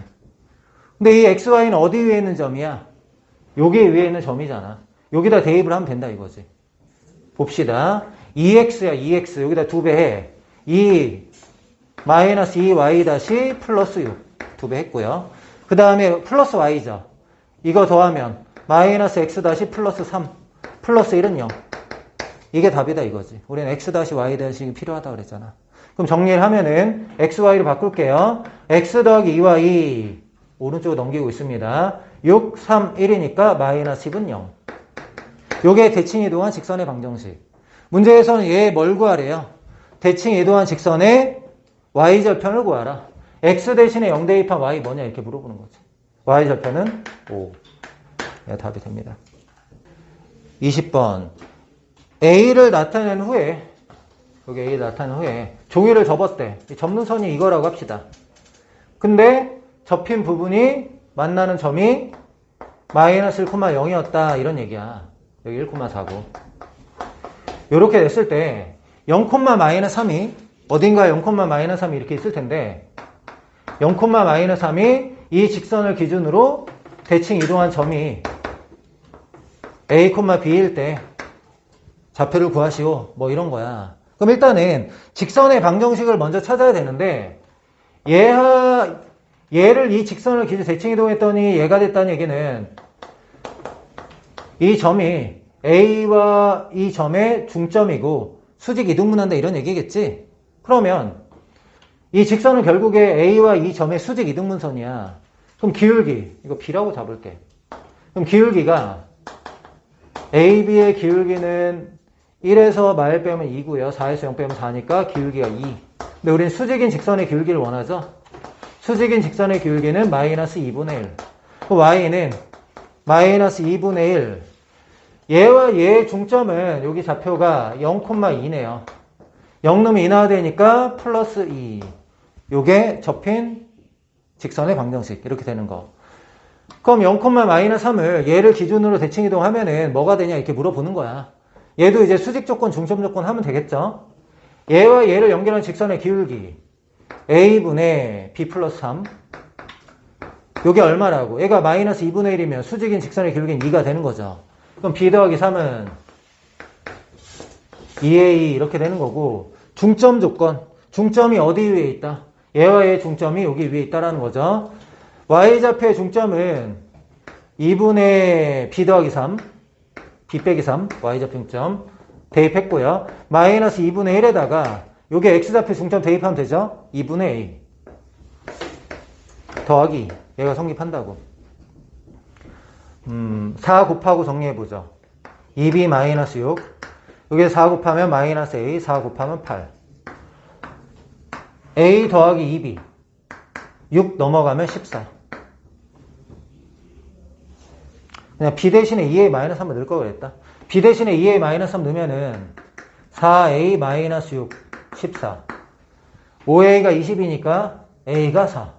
근데 이 xy는 어디 위에 있는 점이야? 여기 위에 있는 점이잖아. 여기다 대입을 하면 된다 이거지. 봅시다. 2x야 2x 여기다 2배 해. 2 마이너스 2y 다시 플러스 6 2배 했고요. 그 다음에 플러스 y죠. 이거 더하면 마이너스 x 다시 플러스 3 플러스 1은 0. 이게 답이다 이거지. 우리는 x 다시 y 다시 필요하다 그랬잖아. 그럼 정리를 하면은 x, y로 바꿀게요. x 더하기 2y 오른쪽으로 넘기고 있습니다. 6, 3, 1이니까 마이너스 10은 0. 요게 대칭 이동한 직선의 방정식. 문제에서는 얘 뭘 구하래요? 대칭 이동한 직선의 y절편을 구하라. x 대신에 0 대입한 y 뭐냐 이렇게 물어보는 거지. y절편은 5. 네, 답이 됩니다. 20번. A를 나타낸 후에, 여기 A를 나타낸 후에 종이를 접었대. 접는 선이 이거라고 합시다. 근데 접힌 부분이 만나는 점이 마이너스 1,0이었다. 이런 얘기야. 여기 1,4고. 요렇게 됐을 때 0,-3이 어딘가에 0,-3이 이렇게 있을 텐데 0,-3이 이 직선을 기준으로 대칭 이동한 점이 A, B일 때 좌표를 구하시오. 뭐 이런 거야. 그럼 일단은 직선의 방정식을 먼저 찾아야 되는데 얘를 이 직선을 기준 대칭 이동했더니 얘가 됐다는 얘기는 이 점이 A와 이 점의 중점이고 수직 이등분한다 이런 얘기겠지? 그러면 이 직선은 결국에 A와 이 점의 수직 이등분선이야. 그럼 기울기, 이거 B라고 잡을게. 그럼 기울기가 AB의 기울기는 1에서 말 빼면 2고요. 4에서 0 빼면 4니까 기울기가 2. 근데 우린 수직인 직선의 기울기를 원하죠? 수직인 직선의 기울기는 마이너스 2분의 1. Y는 마이너스 2분의 1. 얘와 얘의 중점은 여기 좌표가 0,2네요. 0 넣으면 인하가 되니까 플러스 2. 요게 접힌 직선의 방정식. 이렇게 되는 거. 그럼 0,-3을 얘를 기준으로 대칭 이동하면은 뭐가 되냐 이렇게 물어보는 거야. 얘도 이제 수직 조건, 중점 조건 하면 되겠죠? 얘와 얘를 연결한 직선의 기울기. A분의 B 플러스 3. 요게 얼마라고? 얘가 마이너스 2분의 1이면 수직인 직선의 기울기는 2가 되는 거죠. 그럼 B 더하기 3은 2A 이렇게 되는 거고, 중점 조건. 중점이 어디 위에 있다? 얘와 얘의 중점이 여기 위에 있다라는 거죠. Y좌표의 중점은 2분의 B 더하기 3, B 빼기 3, Y좌표 중점 대입했고요. 마이너스 2분의 1에다가 요게 X좌표 중점 대입하면 되죠? 2분의 A 더하기 얘가 성립한다고. 4 곱하고 정리해보죠. 2B 마이너스 6 여기에 4 곱하면 마이너스 A 4 곱하면 8 A 더하기 2B 6 넘어가면 14 그냥 B 대신에 2A 마이너스 3을 넣을 걸 그랬다. B 대신에 2A 마이너스 3 넣으면은 4A 마이너스 6 14 5A가 20이니까 A가 4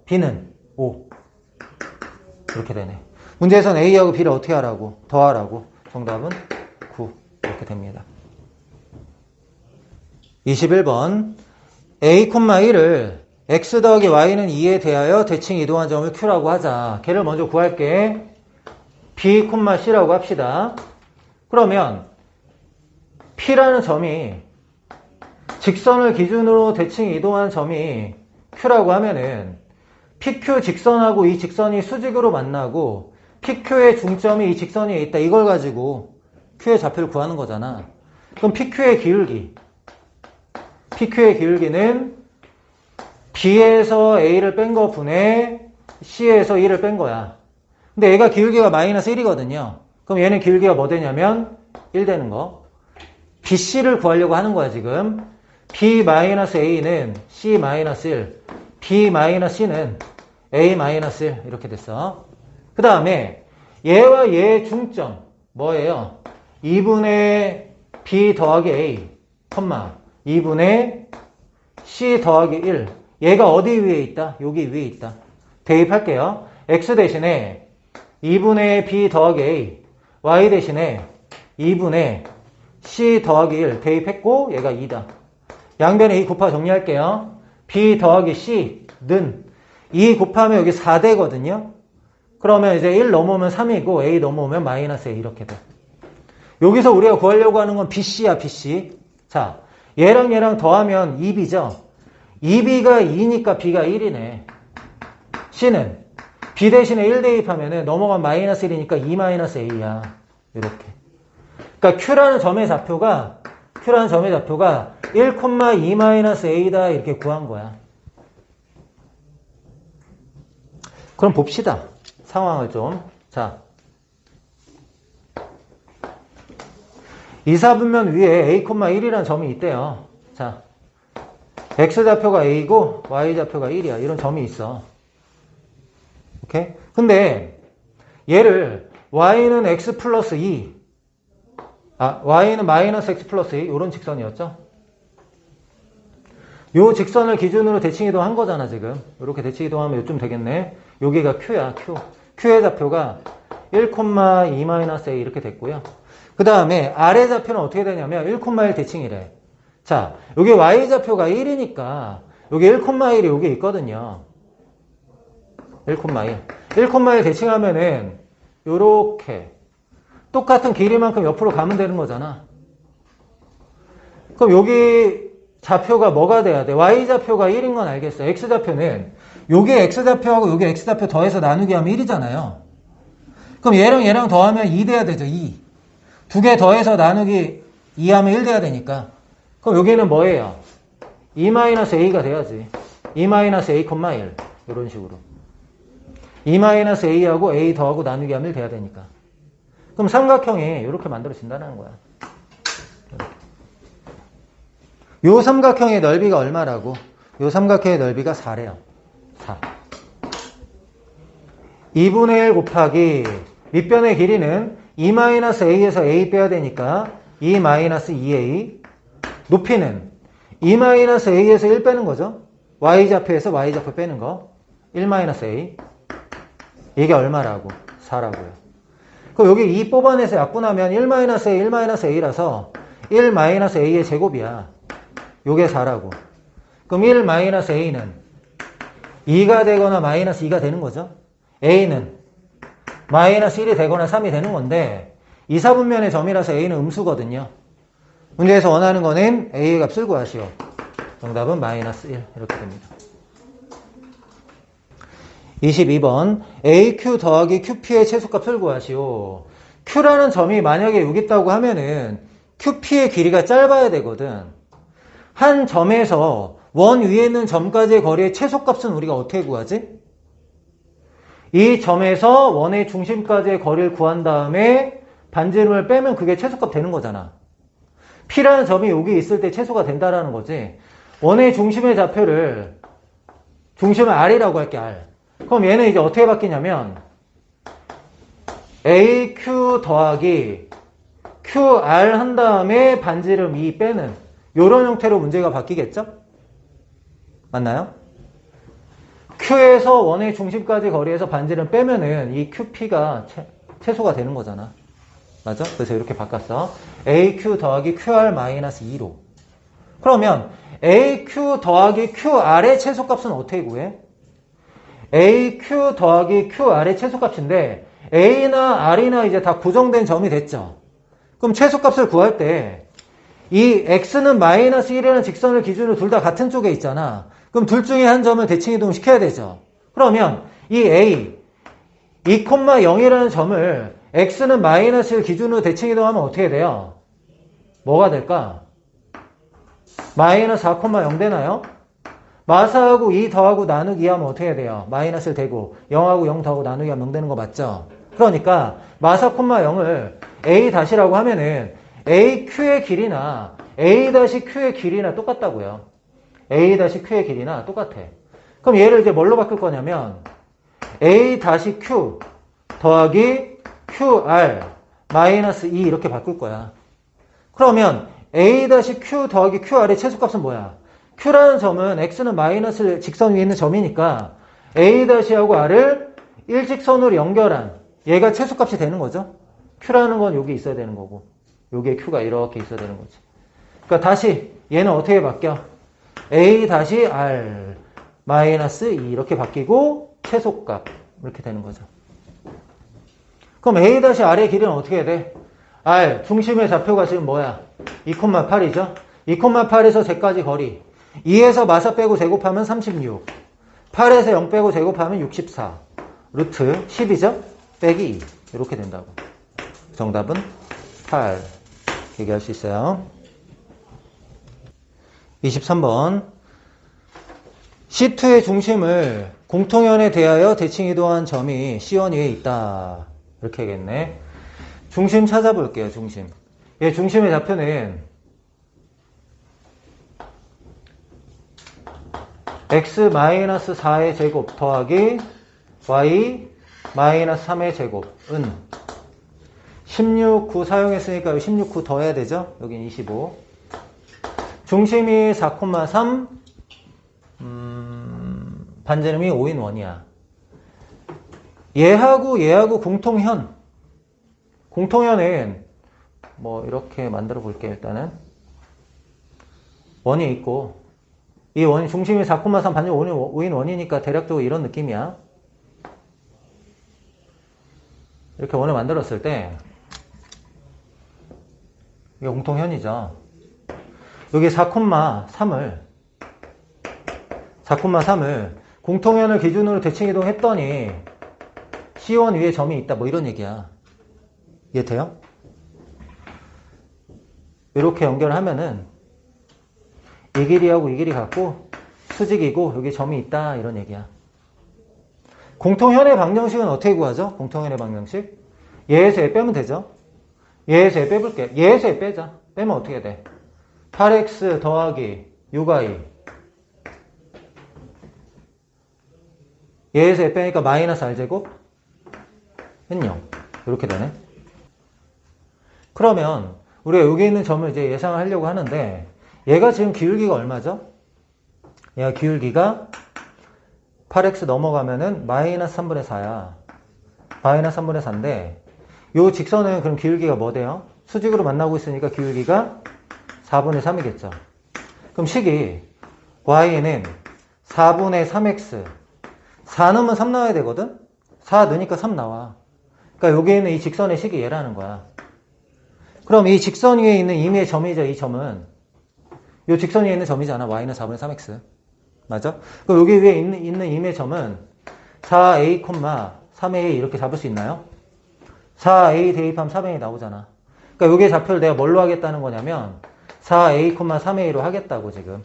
B는 5 이렇게 되네. 문제에서는 A하고 B를 어떻게 하라고? 더하라고. 정답은 9 이렇게 됩니다. 21번 A, 1을 X 더하기 Y는 2에 대하여 대칭 이동한 점을 Q라고 하자. 걔를 먼저 구할게. B, C라고 합시다. 그러면 P라는 점이 직선을 기준으로 대칭 이동한 점이 Q라고 하면은 PQ 직선하고 이 직선이 수직으로 만나고 PQ의 중점이 이 직선 위에 있다. 이걸 가지고 Q의 좌표를 구하는 거잖아. 그럼 PQ의 기울기는 B에서 A를 뺀 거 분의 C에서 1을 뺀 거야. 근데 얘가 기울기가 마이너스 1이거든요. 그럼 얘는 기울기가 뭐 되냐면 1 되는 거. BC를 구하려고 하는 거야 지금. B-A는 C-1, B-C는 A-1 이렇게 됐어. 그 다음에 얘와 얘의 중점 뭐예요? 2분의 B 더하기 A, 2분의 C 더하기 1. 얘가 어디 위에 있다? 여기 위에 있다. 대입할게요. X 대신에 2분의 B 더하기 A, Y 대신에 2분의 C 더하기 1 대입했고 얘가 2다. 양변에 2 곱하 정리할게요. B 더하기 C는 2 곱하면 여기 4되거든요. 그러면 이제 1 넘어오면 3이고 A 넘어오면 마이너스 A 이렇게 돼. 여기서 우리가 구하려고 하는 건 BC야, BC. 자, 얘랑 얘랑 더하면 2B죠. 2B가 2니까 B가 1이네. C는 B 대신에 1 대입하면은 넘어가면 마이너스 1이니까 2 마이너스 A야. 이렇게. 그러니까 Q라는 점의 좌표가 1,2 마이너스 A다. 이렇게 구한 거야. 그럼 봅시다. 상황을 좀. 자. 이사분면 위에 A,1이라는 점이 있대요. 자. X좌표가 A고 Y좌표가 1이야. 이런 점이 있어. 오케이? 근데 얘를 Y는 X 플러스 2 y는 마이너스 x 플러스 2 요런 직선이었죠. 요 직선을 기준으로 대칭 이동한 거잖아 지금. 이렇게 대칭 이동하면 요쯤 되겠네. 여기가 q야 q. q의 좌표가 1,2-a 이렇게 됐고요. 그 다음에 r의 좌표는 어떻게 되냐면 1,1 대칭이래. 자, 여기 y 좌표가 1이니까 여기 1,1이 여기 있거든요. 1,1. 1,1 대칭하면은 요렇게 똑같은 길이만큼 옆으로 가면 되는 거잖아. 그럼 여기 좌표가 뭐가 돼야 돼? y 좌표가 1인 건 알겠어. x 좌표는 여기 x 좌표하고 여기 x 좌표 더해서 나누기 하면 1이잖아요. 그럼 얘랑 더하면 2 돼야 되죠. 2. 두 개 더해서 나누기 2 하면 1 돼야 되니까. 그럼 여기는 뭐예요? 2-a가 돼야지. 2-a,1 이런 식으로. 2-a하고 a 더하고 나누기 하면 1 돼야 되니까. 그럼 삼각형이 이렇게 만들어진다는 거야. 요 삼각형의 넓이가 얼마라고? 요 삼각형의 넓이가 4래요. 4. 2분의 1 곱하기 밑변의 길이는 2-a에서 a 빼야 되니까 2-2a. 높이는 2-a에서 1 빼는 거죠. y좌표에서 y좌표 빼는 거. 1-a. 이게 얼마라고? 4라고요. 그럼 여기 2 뽑아내서 약분하면 1-a, 1-a라서 1-a의 제곱이야. 요게 4라고. 그럼 1-a는 2가 되거나 마이너스 2가 되는 거죠. a는 마이너스 1이 되거나 3이 되는 건데 2, 4분면의 점이라서 a는 음수거든요. 문제에서 원하는 거는 a의 값을 구하시오. 정답은 마이너스 1 이렇게 됩니다. 22번 AQ 더하기 QP의 최소값을 구하시오. Q라는 점이 만약에 여기 있다고 하면은 QP의 길이가 짧아야 되거든. 한 점에서 원 위에 있는 점까지의 거리의 최소값은 우리가 어떻게 구하지? 이 점에서 원의 중심까지의 거리를 구한 다음에 반지름을 빼면 그게 최소값 되는 거잖아. P라는 점이 여기 있을 때 최소가 된다라는 거지. 원의 중심의 좌표를 중심을 R이라고 할게, R. 그럼 얘는 이제 어떻게 바뀌냐면 AQ 더하기 QR 한 다음에 반지름 2 빼는 이런 형태로 문제가 바뀌겠죠? 맞나요? Q에서 원의 중심까지 거리에서 반지름 빼면은 이 QP가 최소가 되는 거잖아. 맞아? 그래서 이렇게 바꿨어. AQ 더하기 QR-2로. 그러면 AQ 더하기 QR의 최소값은 어떻게 구해? AQ 더하기 QR의 최소값인데 A나 R이나 이제 다 고정된 점이 됐죠. 그럼 최소값을 구할 때 이 X는 마이너스 1이라는 직선을 기준으로 둘 다 같은 쪽에 있잖아. 그럼 둘 중에 한 점을 대칭 이동 시켜야 되죠. 그러면 이 A 2,0이라는 점을 X는 마이너스 1 기준으로 대칭 이동하면 어떻게 돼요? 뭐가 될까? 마이너스 4,0 되나요? 마사하고 2 더하고 나누기 하면 어떻게 돼요? 마이너스 1 되고 0하고 0 더하고 나누기 하면 0 되는 거 맞죠? 그러니까 마사, 0을 A-라고 하면은 AQ의 길이나 A-Q의 길이나 똑같다고요. A-Q의 길이나 똑같아. 그럼 얘를 이제 뭘로 바꿀 거냐면 A-Q 더하기 QR 마이너스 2 이렇게 바꿀 거야. 그러면 A-Q 더하기 QR의 최소값은 뭐야? Q라는 점은 X는 마이너스 직선 위에 있는 점이니까 A-하고 R을 일직선으로 연결한 얘가 최소값이 되는 거죠. Q라는 건 여기 있어야 되는 거고 여기에 Q가 이렇게 있어야 되는 거지. 그러니까 다시 얘는 어떻게 바뀌어? A-R 마이너스 2 이렇게 바뀌고 최소값 이렇게 되는 거죠. 그럼 A-R의 길이는 어떻게 돼? R 중심의 좌표가 지금 뭐야? 2,8이죠. 2,8에서 제까지 거리 2에서 마사 빼고 제곱하면 36 8에서 0 빼고 제곱하면 64 루트 10이죠? 빼기 2 이렇게 된다고. 정답은 8 얘기할 수 있어요. 23번 C2의 중심을 공통연에 대하여 대칭 이동한 점이 C1 위에 있다. 이렇게 하겠네. 중심 찾아볼게요. 중심. 얘 중심의 좌표는 x-4의 제곱 더하기 y-3의 제곱은 16, 9 사용했으니까 16, 9 더해야 되죠? 여긴 25. 중심이 4,3, 반지름이 5인 원이야. 얘하고 공통현. 공통현은 뭐 이렇게 만들어 볼게요. 일단은 원이 있고 이 원 중심이 4,3 반지름 5인 원이니까 대략적으로 이런 느낌이야. 이렇게 원을 만들었을 때 이게 공통현이죠. 여기 4,3을 공통현을 기준으로 대칭 이동했더니 C1 위에 점이 있다. 뭐 이런 얘기야. 이해돼요? 이렇게 연결하면은 이 길이하고 이 길이 같고 수직이고 여기 점이 있다. 이런 얘기야. 공통현의 방정식은 어떻게 구하죠? 공통현의 방정식. 얘에서 얘 빼면 되죠? 얘에서 얘 빼볼게. 얘에서 얘 빼자. 빼면 어떻게 돼? 8x 더하기 6y. 얘에서 얘 빼니까 마이너스 r제곱? 했냐? 이렇게 되네. 그러면 우리가 여기 있는 점을 이제 예상을 하려고 하는데 얘가 지금 기울기가 얼마죠? 얘가 기울기가 8x 넘어가면은 마이너스 3분의 4야. 마이너스 3분의 4인데 요 직선은 그럼 기울기가 뭐 돼요? 수직으로 만나고 있으니까 기울기가 4분의 3이겠죠. 그럼 식이 y는 4분의 3x 4 넣으면 3 나와야 되거든? 4 넣으니까 3 나와. 그러니까 여기 있는 이 직선의 식이 얘라는 거야. 그럼 이 직선 위에 있는 임의 점이죠. 이 점은 이 직선 위에 있는 점이잖아. y는 4분의 3x. 맞아? 그럼 여기 위에 있는 임의 점은 4a, 3a 이렇게 잡을 수 있나요? 4a 대입하면 3a 나오잖아. 그러니까 여기에 좌표를 내가 뭘로 하겠다는 거냐면 4a, 3a로 하겠다고 지금.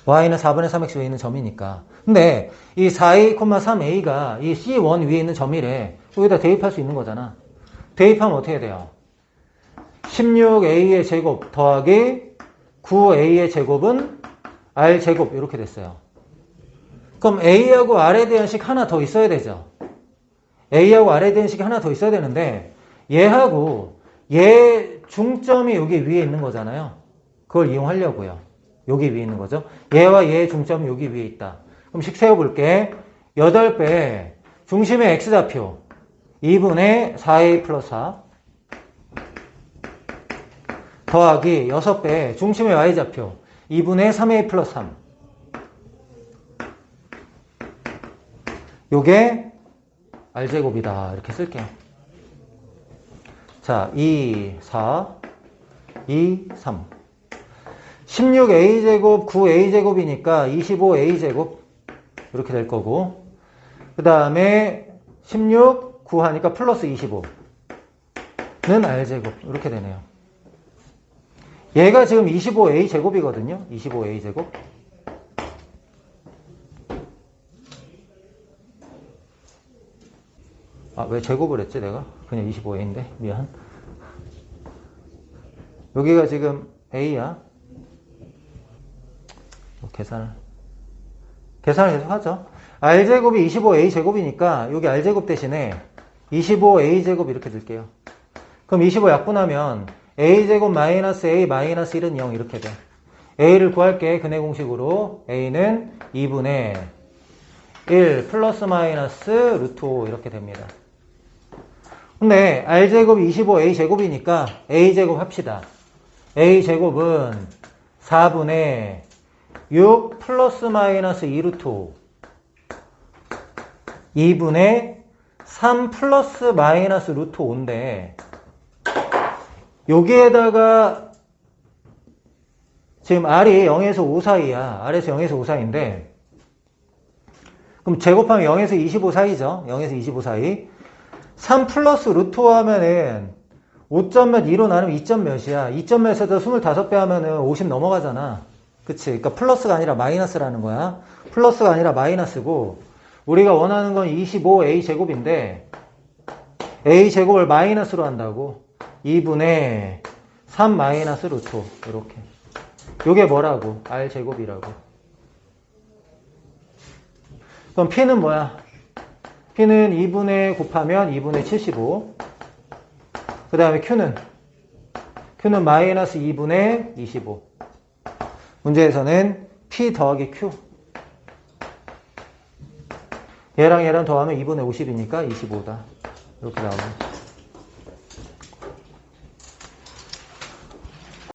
y는 4분의 3x 위에 있는 점이니까. 근데 이 4a, 3a가 이 C1 위에 있는 점이래. 여기다 대입할 수 있는 거잖아. 대입하면 어떻게 돼요? 16a의 제곱 더하기 9a의 제곱은 r제곱 이렇게 됐어요. 그럼 a하고 r에 대한 식 하나 더 있어야 되죠. a하고 r에 대한 식이 하나 더 있어야 되는데 얘하고 얘 중점이 여기 위에 있는 거잖아요. 그걸 이용하려고요. 여기 위에 있는 거죠. 얘와 얘의 중점이 여기 위에 있다. 그럼 식 세워볼게. 8배 중심의 x좌표 2분의 4a 플러스 4 더하기 6배 중심의 y좌표 2분의 3a 플러스 3 요게 r제곱이다. 이렇게 쓸게요. 자, 2, 4, 2, 3 16a제곱 9a제곱이니까 25a제곱 이렇게 될 거고 그 다음에 16, 9 하니까 플러스 25는 r제곱 이렇게 되네요. 얘가 지금 25a제곱이거든요. 25a제곱. 아, 왜 제곱을 했지 내가? 그냥 25a인데 미안. 여기가 지금 a야. 계산을 계속 하죠. r제곱이 25a제곱이니까 여기 r제곱 대신에 25a제곱 이렇게 들게요. 그럼 25 약분하면 a제곱 마이너스 a 마이너스 1은 0 이렇게 돼. a를 구할게. 근해 공식으로 a는 2분의 1 플러스 마이너스 루트 5 이렇게 됩니다. 근데 r제곱이 25a제곱이니까 a제곱 합시다. a제곱은 4분의 6 플러스 마이너스 2 루트 5 2분의 3 플러스 마이너스 루트 5인데 여기에다가 지금 r이 0에서 5 사이야. r에서 0에서 5 사이인데 그럼 제곱하면 0에서 25 사이죠. 0에서 25 사이. 3 플러스 루트 5 하면은 5점 몇 2로 나누면 2점 몇이야. 2점 몇에서 25배 하면은 50 넘어가잖아. 그치? 그러니까 플러스가 아니라 마이너스라는 거야. 플러스가 아니라 마이너스고 우리가 원하는 건 25a 제곱인데 a 제곱을 마이너스로 한다고. 2분의 3 마이너스 루트 5 이렇게. 요게 뭐라고? r 제곱이라고. 그럼 p는 뭐야? P는 2분의 곱하면 2분의 75. 그 다음에 Q는 마이너스 2분의 25. 문제에서는 P 더하기 Q. 얘랑 더하면 2분의 50이니까 25다. 이렇게 나오네.